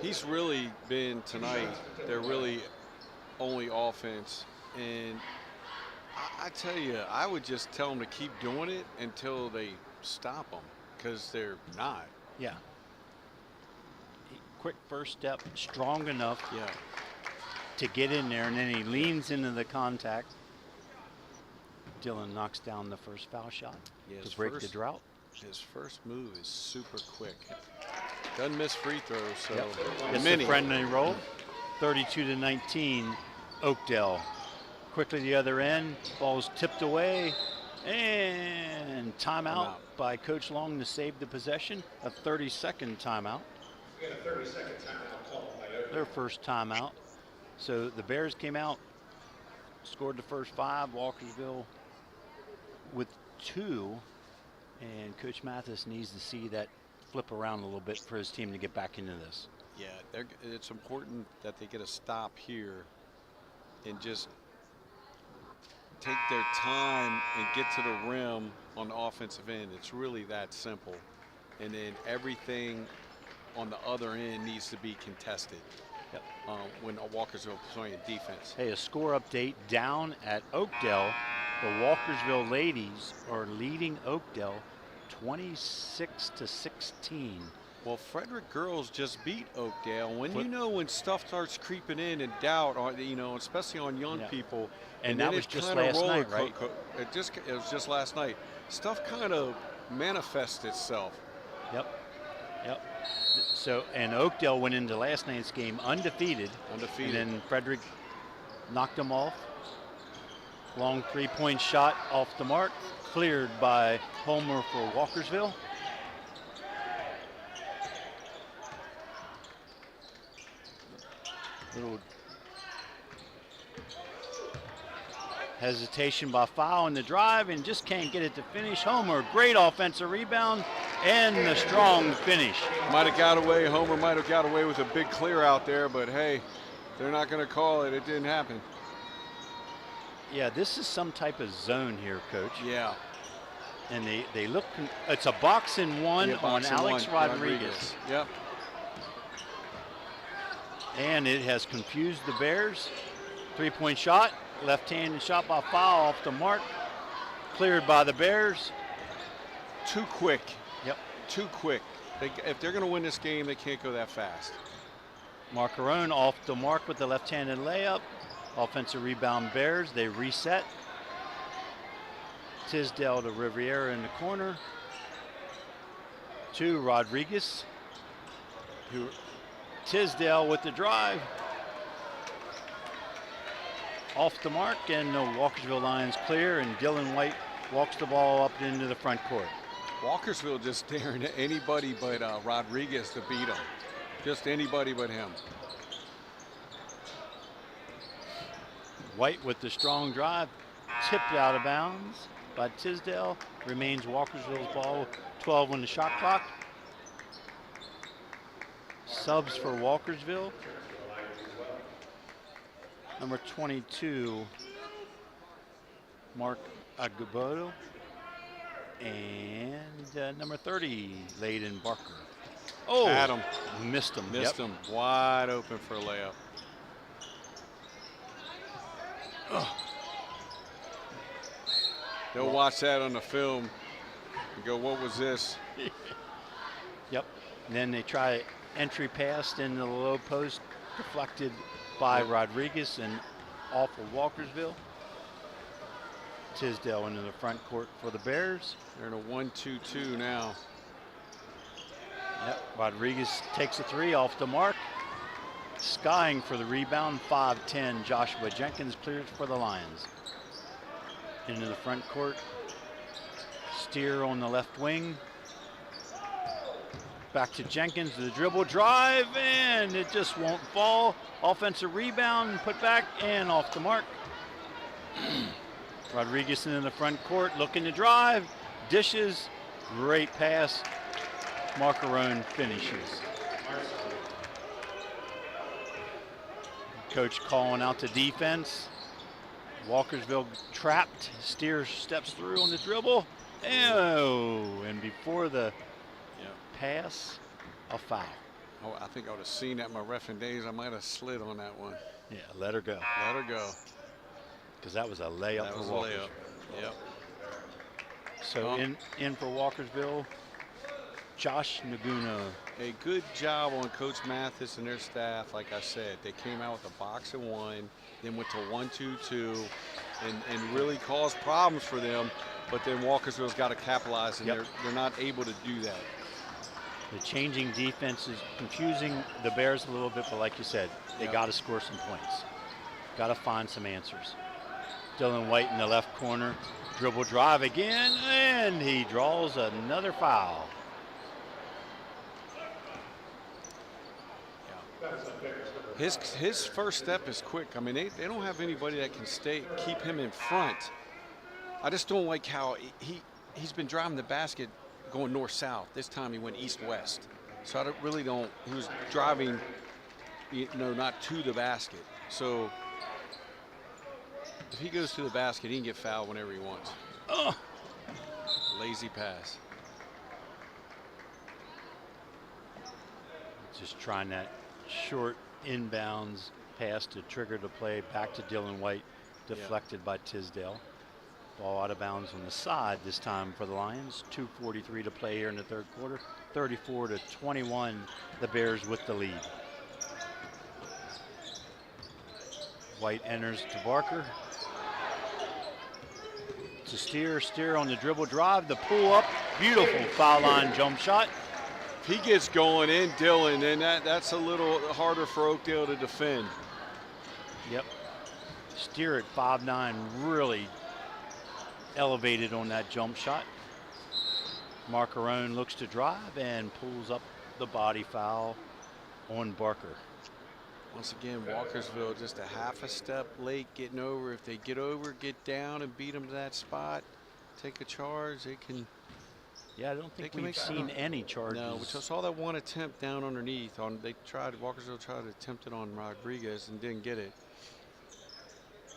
He's really been tonight. They're really only offense, and I tell you, I would just tell them to keep doing it until they stop them, because they're not. Yeah. Quick first step, strong enough to get in there, and then he leans into the contact. Dylan knocks down the first foul shot to break the drought. His first move is super quick. Doesn't miss free throws, so It's a friendly roll. 32-19, Oakdale. Quickly the other end, ball's tipped away, and timeout by Coach Long to save the possession. A 30-second timeout. We got a 30-second timeout called by Oakdale. Their first timeout. So the Bears came out, scored the first 5. Walkersville with 2, and Coach Mathis needs to see that flip around a little bit for his team to get back into this. Yeah, it's important that they get a stop here and just take their time and get to the rim on the offensive end. It's really that simple. And then everything on the other end needs to be contested. Yep. When Walkersville playing defense. Hey, a score update down at Oakdale. The Walkersville ladies are leading Oakdale 26-16. Well, Frederick girls just beat Oakdale. When stuff starts creeping in and doubt, especially on young people, and that was just last night, right? It was just last night. Stuff kind of manifests itself. Yep. So, and Oakdale went into last night's game undefeated. And then Frederick knocked them off. Long three-point shot off the mark, cleared by Homer for Walkersville. Little hesitation by Foul in the drive and just can't get it to finish. Homer, great offensive rebound and the strong finish. Might have got away. Homer might have got away with a big clear out there, but hey, they're not going to call it. It didn't happen. Yeah, this is some type of zone here, Coach. Yeah. And they look, it's a box and one on Alex Rodriguez. Yep. And it has confused the Bears. Three-point shot, left-handed shot by Foul off the mark. Cleared by the Bears. Too quick. Yep. Too quick. If they're going to win this game, they can't go that fast. Marcarone off the mark with the left-handed layup. Offensive rebound Bears. They reset. Tisdale to Riviera in the corner. To Rodriguez. Tisdale with the drive. Off the mark, and the Walkersville Lions clear, and Dylan White walks the ball up into the front court. Walkersville just daring anybody but Rodriguez to beat him. Just anybody but him. White with the strong drive, tipped out of bounds by Tisdale. Remains Walkersville's ball, 12 on the shot clock. Subs for Walkersville. Number 22, Mark Agubodo. And number 30, Layden Barker. Oh, Adam missed him. Missed him. Wide open for a layup. They'll watch that on the film and go, what was this? Yep. And then they try entry pass into the low post, deflected by Rodriguez and off of Walkersville. Tisdale into the front court for the Bears. They're in a 1-2-2 now. Yep. Rodriguez takes a three off the mark. Skying for the rebound, 5'10", Joshua Jenkins clears for the Lions. Into the front court. Steer on the left wing. Back to Jenkins, the dribble drive, and it just won't fall. Offensive rebound, put back, and off the mark. Rodriguez in the front court, looking to drive, dishes, great pass. Marcarone finishes. Coach calling out the defense. Walkersville trapped. Steer steps through on the dribble. Oh, and before the pass, a foul. Oh, I think I would have seen that in my reffing days. I might have slid on that one. Yeah, let her go. Let her go. Because that was a layup That for was a Walkersville. layup. Yep. So in for Walkersville, Josh Naguna. A good job on Coach Mathis and their staff. Like I said, they came out with a box and one, then went to 1-2-2, and really caused problems for them. But then Walkersville's got to capitalize, and they're not able to do that. The changing defense is confusing the Bears a little bit, but like you said, they got to score some points. Got to find some answers. Dylan White in the left corner, dribble drive again, and he draws another foul. His first step is quick. I mean, they don't have anybody that can keep him in front. I just don't like how he's been driving the basket going north-south. This time he went east-west. So I really don't. He was driving, not to the basket. So if he goes to the basket, he can get fouled whenever he wants. Lazy pass. Just trying that short inbounds pass to trigger the play back to Dylan White, deflected by Tisdale. Ball out of bounds on the side this time for the Lions. 2:43 to play here in the third quarter. 34-21, the Bears with the lead. White enters to Barker. To Steer on the dribble drive, the pull up, beautiful foul line jump shot. If he gets going in Dylan, then that's a little harder for Oakdale to defend. Yep. Steer at 5'9", really elevated on that jump shot. Marcarone looks to drive and pulls up the body foul on Barker. Once again, Walkersville just a half a step late getting over. If they get over, get down, and beat them to that spot, take a charge, they can. Yeah, I don't think we've seen any charges. No, we just saw that one attempt down underneath. Walkersville tried to attempt it on Rodriguez and didn't get it.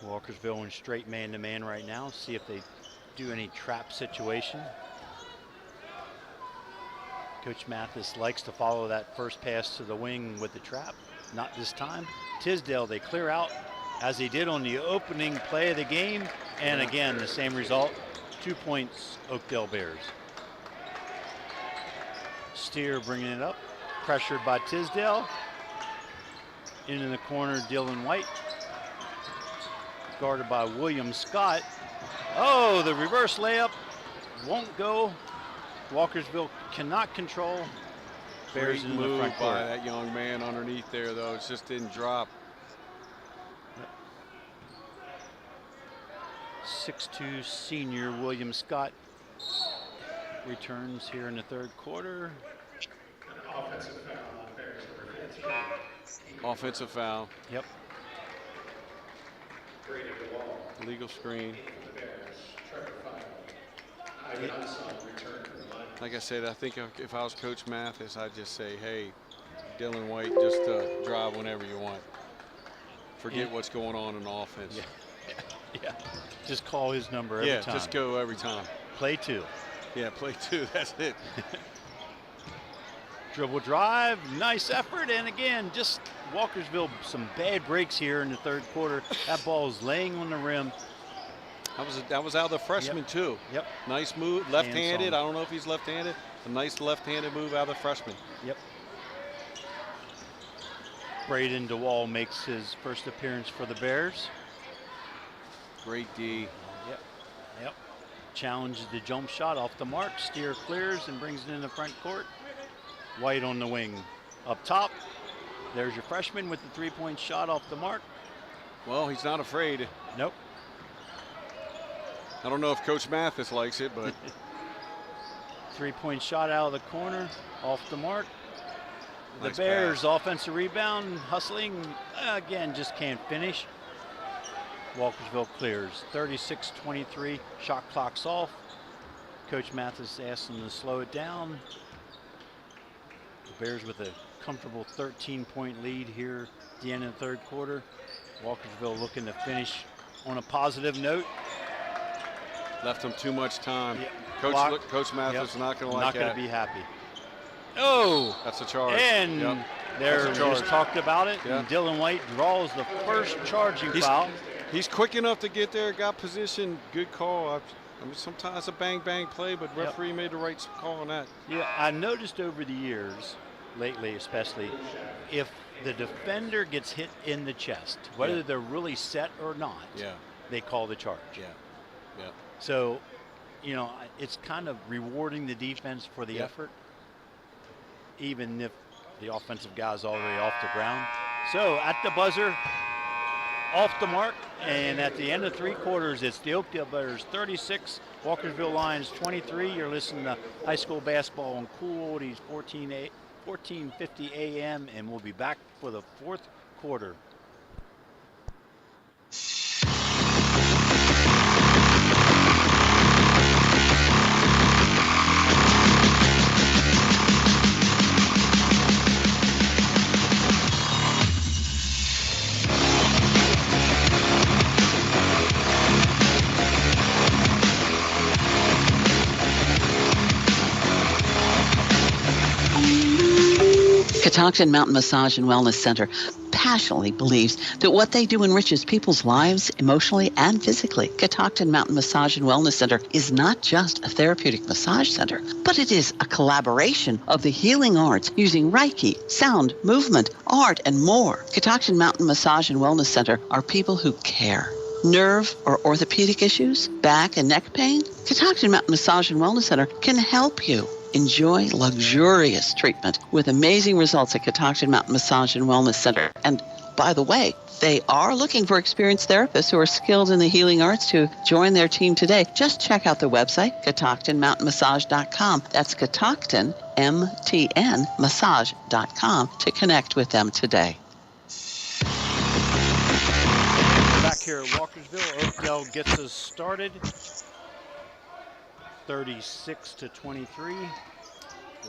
Walkersville in straight man-to-man right now. See if they do any trap situation. Coach Mathis likes to follow that first pass to the wing with the trap. Not this time. Tisdale, they clear out as they did on the opening play of the game. And again, the same result. 2 points, Oakdale Bears. Steer bringing it up. Pressured by Tisdale. In the corner, Dylan White. Guarded by William Scott. Oh, the reverse layup won't go. Walkersville cannot control. Bears Great in the move front court. by that young man underneath there, though. It just didn't drop. 6'2" senior William Scott returns here in the third quarter. Offensive foul on Bears number 15. Offensive foul. Yep. Brady DeWall. Legal screen. For the Bears. Trevor File. Ivan Unsung returned from the line. Like I said, I think if I was Coach Mathis, I'd just say, hey, Dylan White, just drive whenever you want. Forget what's going on in the offense. Yeah. Just call his number every time. Yeah, just go every time. Play two. Yeah, play two. That's it. Dribble drive, nice effort, and again, just Walkersville, some bad breaks here in the third quarter. That ball is laying on the rim. That was out of the freshman too. Yep. Nice move, left-handed. I don't know if he's left-handed. A nice left-handed move out of the freshman. Yep. Braden DeWall makes his first appearance for the Bears. Great D. Yep. Challenges the jump shot off the mark. Steer clears and brings it in the front court. White on the wing. Up top, there's your freshman with the three-point shot off the mark. Well, he's not afraid. Nope. I don't know if Coach Mathis likes it, but. Three-point shot out of the corner, off the mark. The Nice Bears pass. offensive rebound, hustling, again, just can't finish. Walkersville clears, 36-23, shot clock's off. Coach Mathis asked them to slow it down. The Bears with a comfortable 13-point lead here at the end of the third quarter. Walkersville looking to finish on a positive note. Left him too much time. Yeah. Coach Mathis is not going to like that. Not going to be happy. Oh! That's a charge. And there, we just talked about it. Yeah. And Dylan White draws the first charging foul. He's quick enough to get there, got position, good call. I mean, sometimes it's a bang-bang play, but referee made the right call on that. Yeah, I noticed over the years, lately especially, if the defender gets hit in the chest, whether they're really set or not, they call the charge. Yeah. So, you know, it's kind of rewarding the defense for the effort, even if the offensive guy's all the way off the ground. So at the buzzer, off the mark, and at the end of three quarters, it's the Oakdale Bears 36, Walkersville Lions 23. You're listening to high school basketball on Cool Oldies 1450 AM, and we'll be back for the fourth quarter. Catoctin Mountain Massage and Wellness Center passionately believes that what they do enriches people's lives emotionally and physically. Catoctin Mountain Massage and Wellness Center is not just a therapeutic massage center, but it is a collaboration of the healing arts using Reiki, sound, movement, art, and more. Catoctin Mountain Massage and Wellness Center are people who care. Nerve or orthopedic issues, back and neck pain? Catoctin Mountain Massage and Wellness Center can help you. Enjoy luxurious treatment with amazing results at Catoctin Mountain Massage and Wellness Center and By the way, they are looking for experienced therapists who are skilled in the healing arts to join their team today. Just check out their website, CatoctinMountainMassage.com. That's Catoctin, MTN, Massage.com to connect with them today. Back here at Walkersville, Oakdale gets us started. 36-23.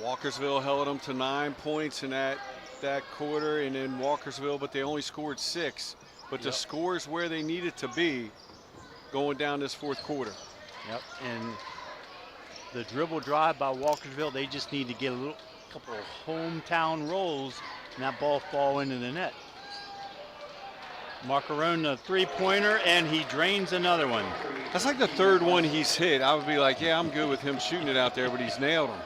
Walkersville held them to 9 points in that quarter, and then Walkersville, but they only scored 6. But the scores where they needed to be going down this fourth quarter. Yep, and the dribble drive by Walkersville, they just need to get a couple of hometown rolls, and that ball fall into the net. Marcarone, the three-pointer, and he drains another one. That's like the third one he's hit. I would be like, yeah, I'm good with him shooting it out there, but he's nailed him.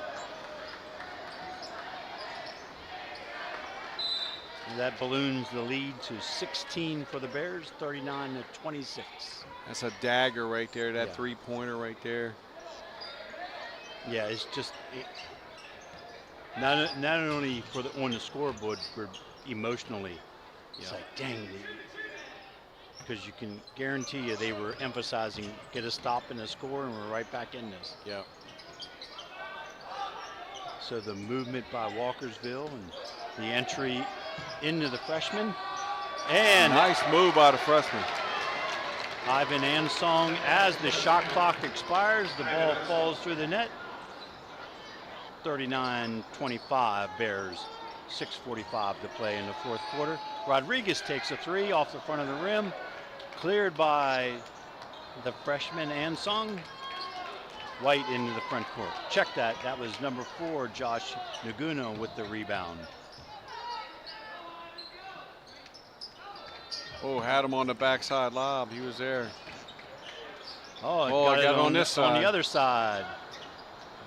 That balloons the lead to 16 for the Bears, 39-26. That's a dagger right there, that three-pointer right there. Yeah, it's just not only on the scoreboard, but emotionally. It's like, dang, because you can guarantee you they were emphasizing get a stop and a score, and we're right back in this. Yeah. So the movement by Walkersville and the entry into the freshman. And nice move by the freshman. Ivan Ansong, as the shot clock expires, the ball falls through the net. 39-25 Bears, 6:45 to play in the fourth quarter. Rodriguez takes a three off the front of the rim, cleared by the freshman Ansong. White into the front court. Check that. That was number 4, Josh Naguno, with the rebound. Oh, had him on the backside lob. He was there. Oh, got it on this side. On the other side.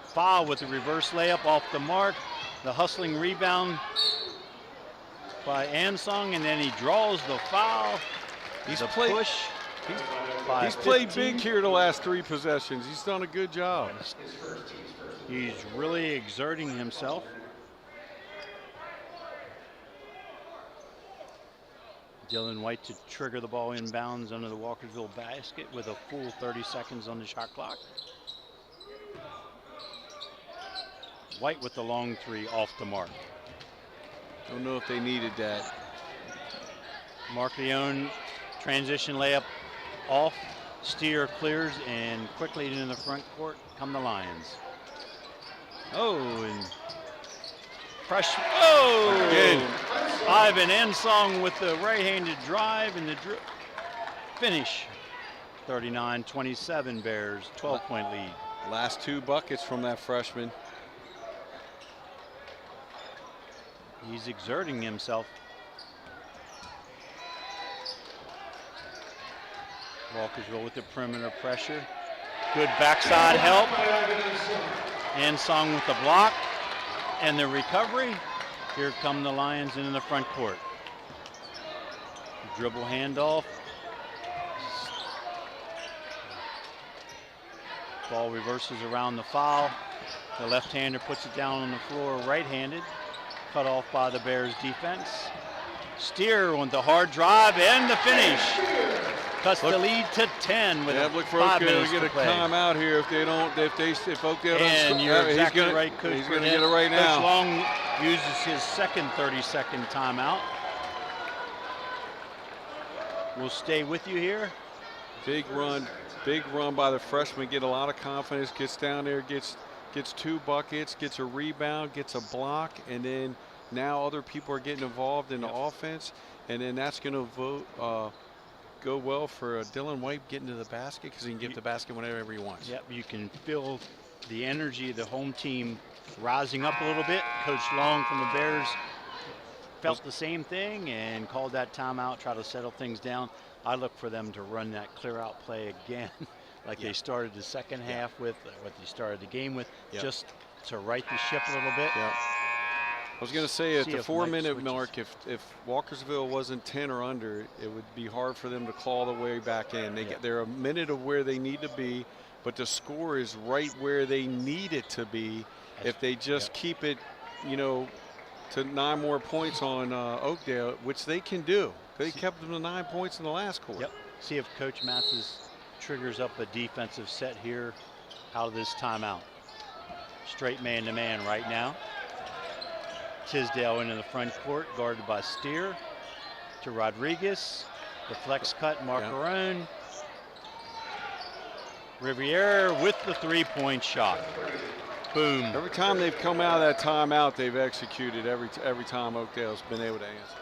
Foul with the reverse layup off the mark. The hustling rebound by Ansong, and then he draws the foul. He's played big here the last 3 possessions. He's done a good job. He's really exerting himself. Dylan White to trigger the ball inbounds under the Walkersville basket with a full 30 seconds on the shot clock. White with the long three off the mark. Don't know if they needed that. Mark Leone, transition layup off. Steer clears, and quickly into the front court come the Lions. Oh, and pressure. Oh! Again. Ivan Ansong with the right-handed drive and the finish. 39-27 Bears, 12-point lead. Last 2 buckets from that freshman. He's exerting himself. Walkersville with the perimeter pressure. Good backside help. Ansong with the block and the recovery. Here come the Lions into the front court. Dribble handoff. Ball reverses around the foul. The left-hander puts it down on the floor, right-handed. Cut off by the Bears defense. Steer with the hard drive and the finish. Cuts the lead to 10 with look for 5 Oakdale minutes to get to play. a timeout here if they don't. If Oakdale doesn't. And you're exactly he's right, Coach. He's going to get it right now. Coach Long uses his second 30-second timeout. We'll stay with you here. Big run by the freshman. Get a lot of confidence. Gets down there, gets 2 buckets, gets a rebound, gets a block, and then now other people are getting involved in the offense, and then that's going to go well for Dylan White getting to the basket, because he can get the basket whenever he wants. Yep, you can feel the energy of the home team rising up a little bit. Coach Long from the Bears felt the same thing and called that timeout, try to settle things down. I look for them to run that clear out play again like they started the second half with, what they started the game with, just to right the ship a little bit. I was going to say at the 4-minute mark, if Walkersville wasn't 10 or under, it would be hard for them to claw the way back in. They're a minute of where they need to be, but the score is right where they need it to be. If they just keep it, to 9 more points on Oakdale, which they can do. They kept them to 9 points in the last quarter. Yep. See if Coach Mathis triggers up a defensive set here out of this timeout. Straight man-to-man right now. Tisdale into the front court, guarded by Steer. To Rodriguez. The flex cut, Marcarone. Riviere with the three-point shot. Boom. Every time they've come out of that timeout, they've executed every time Oakdale's been able to answer.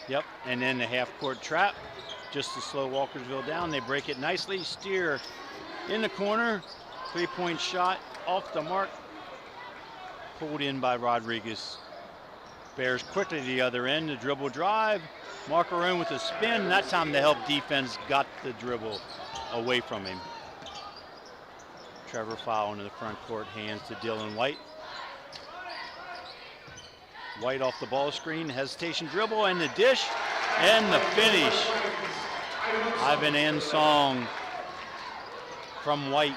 Yep, and then the half-court trap, just to slow Walkersville down. They break it nicely. Steer in the corner. Three-point shot off the mark. Pulled in by Rodriguez. Bears quickly to the other end. The dribble drive. Marcarone with a spin. That time the help defense got the dribble away from him. Trevor Fowl into the front court, hands to Dylan White. White off the ball screen, hesitation dribble, and the dish, and the finish. Ivan Ansong from White,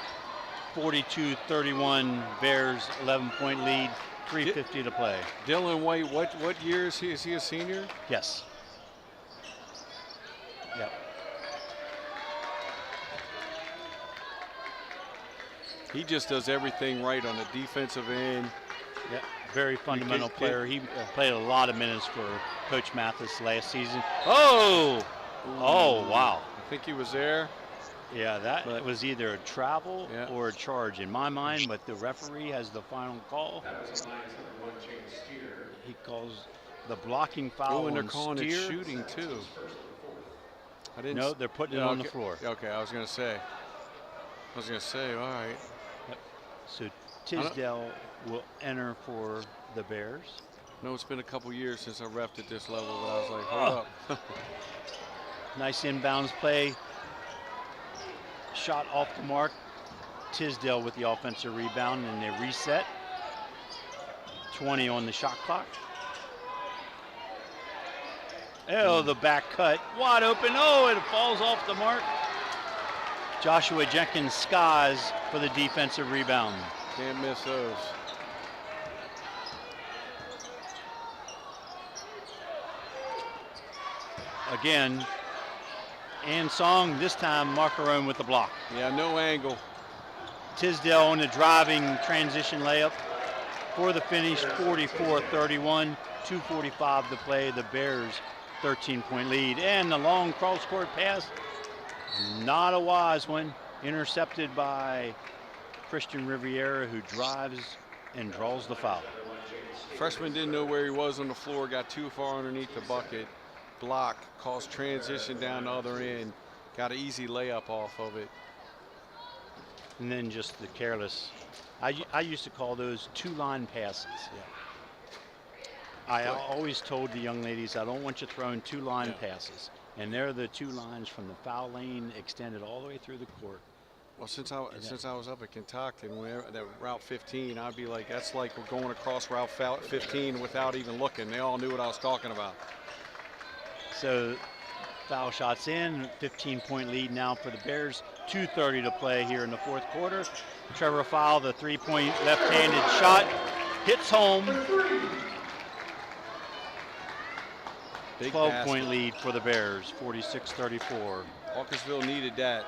42-31, Bears 11-point lead, 3:50 to play. Dylan White, what year is he? Is he a senior? Yes. Yep. He just does everything right on the defensive end. Yeah, very fundamental player. He played a lot of minutes for Coach Mathis last season. Oh, wow. I think he was there. Yeah, that was either a travel or a charge in my mind, but the referee has the final call. He calls the blocking foul. Oh, and they're on calling Steer. it shooting too. I didn't. No, they're putting it on the floor. Okay, I was gonna say, all right. Yep. So Tisdale will enter for the Bears. No, it's been a couple years since I refed at this level, but I was like, hold up. Nice inbounds play. Shot off the mark. Tisdale with the offensive rebound, and they reset. 20 on the shot clock. Oh, the back cut, wide open. Oh, it falls off the mark. Joshua Jenkins skies for the defensive rebound. Can't miss those. Again, Ansong, this time Marcarone with the block. Yeah, no angle. Tisdale on the driving transition layup for the finish, 44-31, 2:45 to play. The Bears 13-point lead, and the long cross-court pass, not a wise one, intercepted by Christian Riviera, who drives and draws the foul. Freshman didn't know where he was on the floor, got too far underneath the bucket. Block, caused transition down the other end, got an easy layup off of it. And then just the careless, I used to call those two-line passes. Yeah. I always told the young ladies, I don't want you throwing two-line passes. And they're the two lines from the foul lane extended all the way through the court. Well, since I was up at Kentucky, that Route 15, I'd be like, that's like we're going across Route 15 without even looking. They all knew what I was talking about. So foul shots in, 15-point lead now for the Bears. 2:30 to play here in the fourth quarter. Trevor Fowl, the three-point left-handed shot, hits home. 12-point lead for the Bears, 46-34. Walkersville needed that.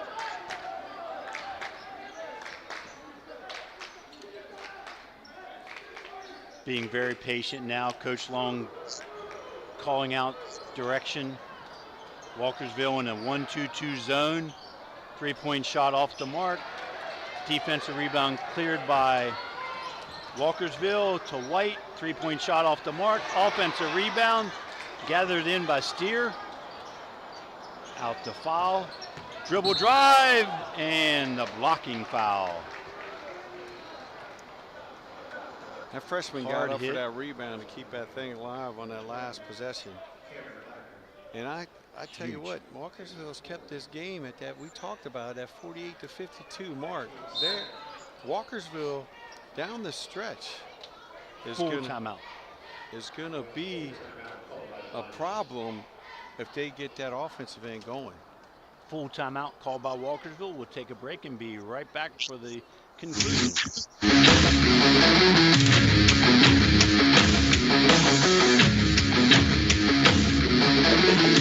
Being very patient now. Coach Long calling out direction. Walkersville in a 1-2-2 zone. Three-point shot off the mark. Defensive rebound cleared by Walkersville to White. Three-point shot off the mark. Offensive rebound gathered in by Steer. Out to foul. Dribble drive and the blocking foul. That freshman got up for that rebound to keep that thing alive on that last possession. And I tell you what, Walkersville's kept this game at that, we talked about that 48-52 mark. There, Walkersville down the stretch is going to be a problem if they get that offensive end going. Full timeout called by Walkersville. We'll take a break and be right back for the conclusion.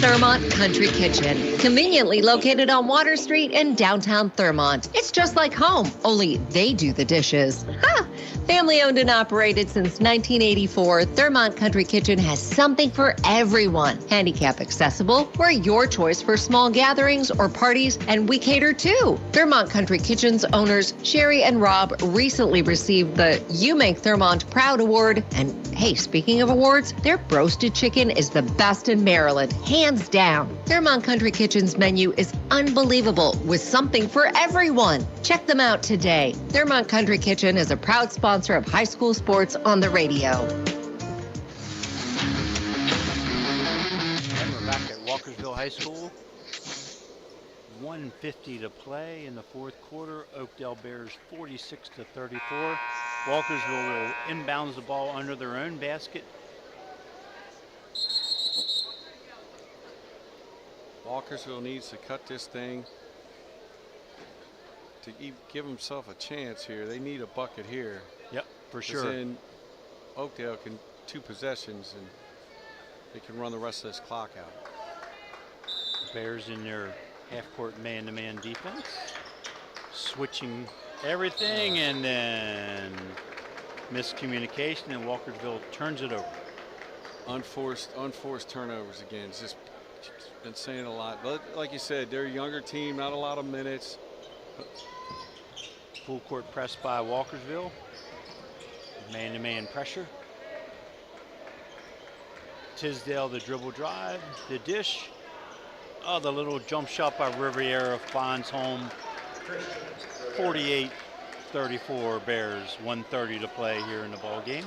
Thurmont Country Kitchen, conveniently located on Water Street in downtown Thurmont. It's just like home, only they do the dishes. Ha! Family owned and operated since 1984, Thurmont Country Kitchen has something for everyone. Handicap accessible, we're your choice for small gatherings or parties, and we cater too. Thurmont Country Kitchen's owners, Sherry and Rob, recently received the You Make Thurmont Proud Award. And hey, speaking of awards, their roasted chicken is the best in Maryland, hands down. Thurmont Country Kitchen's menu is unbelievable, with something for everyone. Check them out today. Thurmont Country Kitchen is a proud sponsor of high school sports on the radio. And we're back at Walkersville High School. 1:50 to play in the fourth quarter. Oakdale Bears 46-34. Walkersville will inbounds the ball under their own basket. Walkersville needs to cut this thing to give himself a chance here. They need a bucket here. Yep, for sure. Then Oakdale can 2 possessions and they can run the rest of this clock out. Bears in their half-court man-to-man defense, switching everything, and then miscommunication, and Walkersville turns it over. Unforced turnovers again. It's just been saying a lot. But like you said, they're a younger team, not a lot of minutes. Full court press by Walkersville. Man-to-man pressure. Tisdale, the dribble drive, the dish. Oh, the little jump shot by Riviera finds home. 48-34 Bears, 1:30 to play here in the ball game.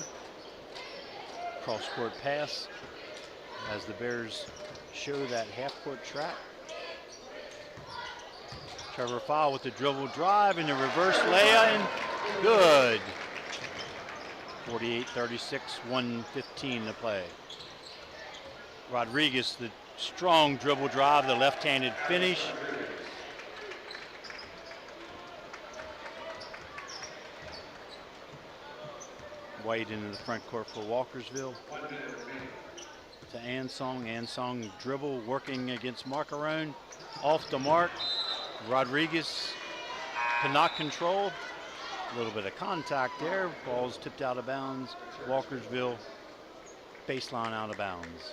Cross-court pass as the Bears show that half-court track. Trevor Fowle with the dribble drive and the reverse lay-in. Good. 48-36, 1:15 to play. Rodriguez, the strong dribble drive, the left-handed finish. White into the front court for Walkersville. To Ansong. Ansong dribble working against Marcarone. Off the mark. Rodriguez cannot control. A little bit of contact there. Ball's tipped out of bounds. Walkersville baseline out of bounds.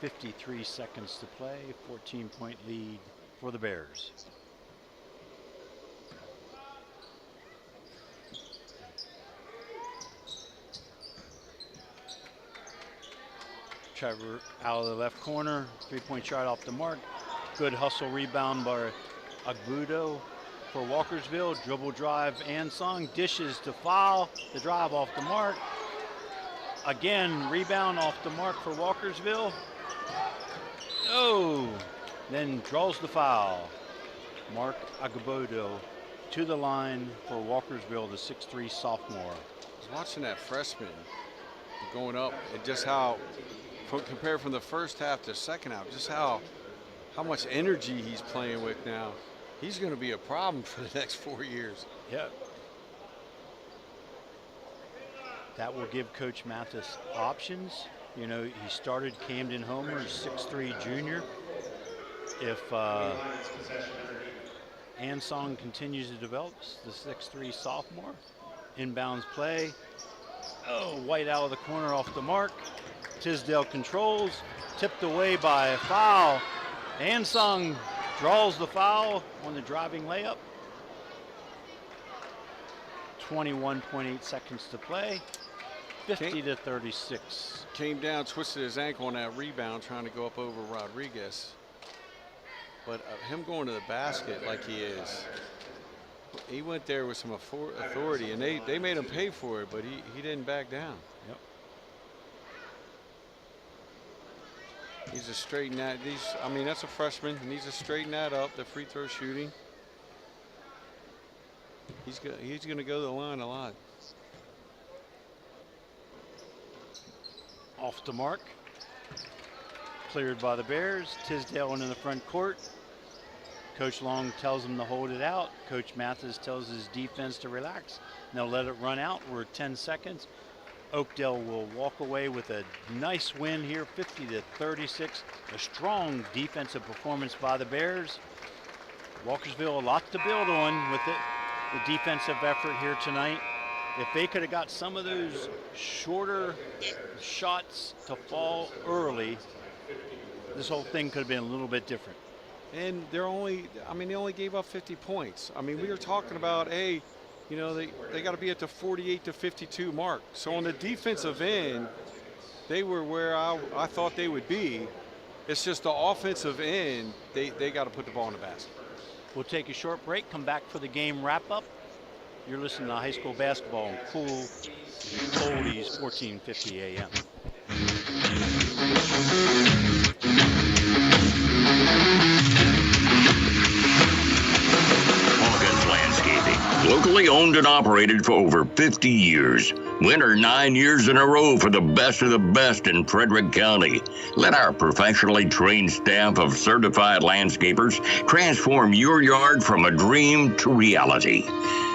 53 seconds to play. 14-point lead for the Bears. Trevor out of the left corner. 3-point shot off the mark. Good hustle rebound by Agbudo for Walkersville. Dribble drive, Ansong dishes to Fowle. The drive off the mark. Again, rebound off the mark for Walkersville. Oh, then draws the foul. Mark Agbudo to the line for Walkersville, the 6'3" sophomore. I was watching that freshman going up and just how, compared from the first half to the second half, just how much energy he's playing with now. He's going to be a problem for the next 4 years. Yeah. That will give Coach Mathis options. You know, he started Camden Homer, 6'3" junior. If Ansong continues to develop, the 6'3" sophomore. Inbounds play. Oh, White out of the corner off the mark. Tisdale controls. Tipped away by Fowle. Ansong draws the foul on the driving layup. 21.8 seconds to play. 50-36. Came down, twisted his ankle on that rebound, trying to go up over Rodriguez. But him going to the basket like he is, he went there with some authority, and they made him pay for it, but he didn't back down. Yep. Needs to straighten that. I mean, that's a freshman. He needs to straighten that up. The free throw shooting. He's going to go to the line a lot. Off the mark. Cleared by the Bears. Tisdale into the front court. Coach Long tells him to hold it out. Coach Mathis tells his defense to relax. And they'll let it run out. We're 10 seconds. Oakdale will walk away with a nice win here, 50-36. A strong defensive performance by the Bears. Walkersville, a lot to build on with it, the defensive effort here tonight. If they could have got some of those shorter shots to fall early, this whole thing could have been a little bit different. And they only gave up 50 points. I mean, we were talking about, hey, you know, they got to be at the 48-52 mark. So on the defensive end, they were where I thought they would be. It's just the offensive end, they got to put the ball in the basket. We'll take a short break, come back for the game wrap-up. You're listening to high school basketball on Cool Oldies, 1450 AM. Hawkins Landscaping, locally owned and operated for over 50 years. Winner 9 years in a row for the best of the best in Frederick County. Let our professionally trained staff of certified landscapers transform your yard from a dream to reality.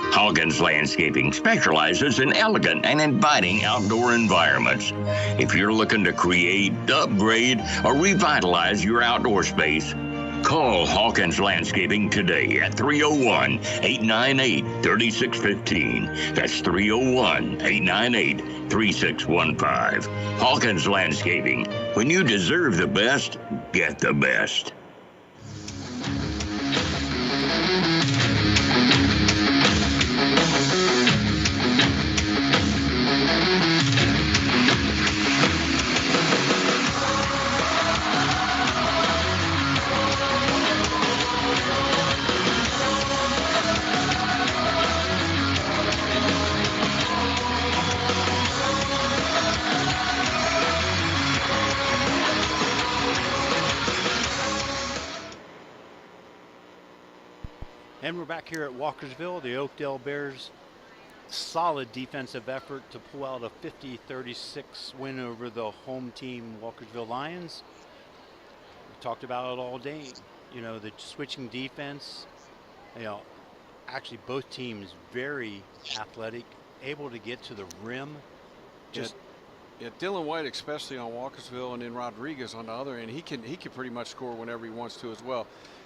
Hawkins Landscaping specializes in elegant and inviting outdoor environments. If you're looking to create, upgrade, or revitalize your outdoor space, call Hawkins Landscaping today at 301-898-3615. That's 301-898-3615. Hawkins Landscaping. When you deserve the best, get the best. And we're back here at Walkersville. The Oakdale Bears, solid defensive effort to pull out a 50-36 win over the home team Walkersville Lions. We talked about it all day. You know, the switching defense, you know, actually both teams very athletic, able to get to the rim. Just yeah, Dylan White especially on Walkersville, and then Rodriguez on the other end. He can pretty much score whenever he wants to as well.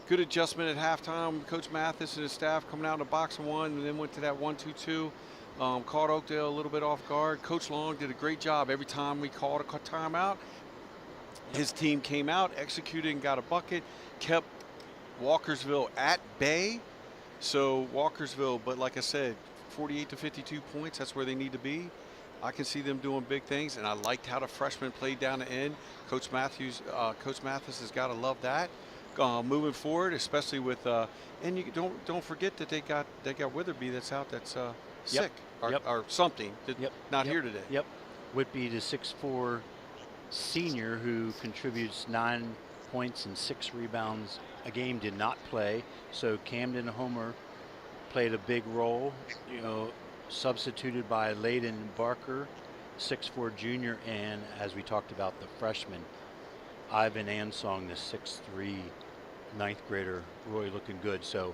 Good adjustment at halftime. Coach Mathis and his staff coming out in a box of one and then went to that 1-2-2. Caught Oakdale a little bit off guard. Coach Long did a great job. Every time we called a timeout, his team came out, executed and got a bucket, kept Walkersville at bay. So Walkersville, but like I said, 48-52 points, that's where they need to be. I can see them doing big things, and I liked how the freshmen played down the end. Coach Mathis has got to love that. Moving forward, especially with and you don't forget that they got Witherby that's out, that's sick or something, not here today. Yep, Whitby, the 6'4" senior who contributes 9 points and 6 rebounds a game, did not play. So Camden Homer played a big role, you know, substituted by Layden Barker, 6'4" junior, and as we talked about, the freshman Ivan Ansong, the 6'3" 9th grader, really looking good. So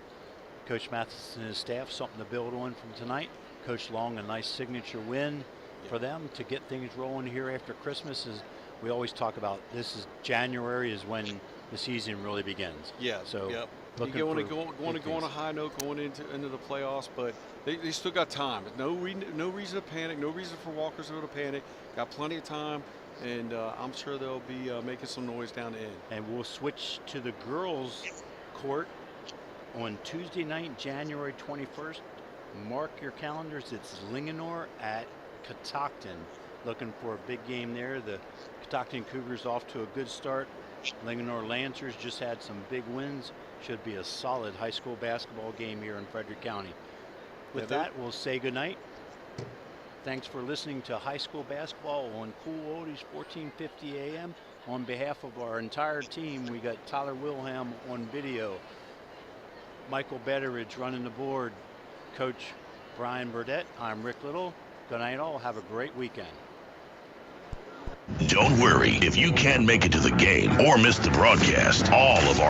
Coach Mathis and his staff, something to build on from tonight. Coach Long, a nice signature win for them to get things rolling here after Christmas. As we always talk about, this is January is when the season really begins. Yeah. So you want to go on a high note going into the playoffs, but they still got time. No reason to panic. No reason for Walkersville to panic. Got plenty of time. And I'm sure they'll be making some noise down the end. And we'll switch to the girls' court on Tuesday night, January 21st. Mark your calendars. It's Linganore at Catoctin. Looking for a big game there. The Catoctin Cougars off to a good start. Linganore Lancers just had some big wins. Should be a solid high school basketball game here in Frederick County. With that, we'll say goodnight. Thanks for listening to high school basketball on Cool Oldies 1450 AM. On behalf of our entire team, we got Tyler Wilhelm on video, Michael Betteridge running the board, Coach Brian Burdett. I'm Rick Little. Good night all. Have a great weekend. Don't worry, if you can't make it to the game or miss the broadcast, all of our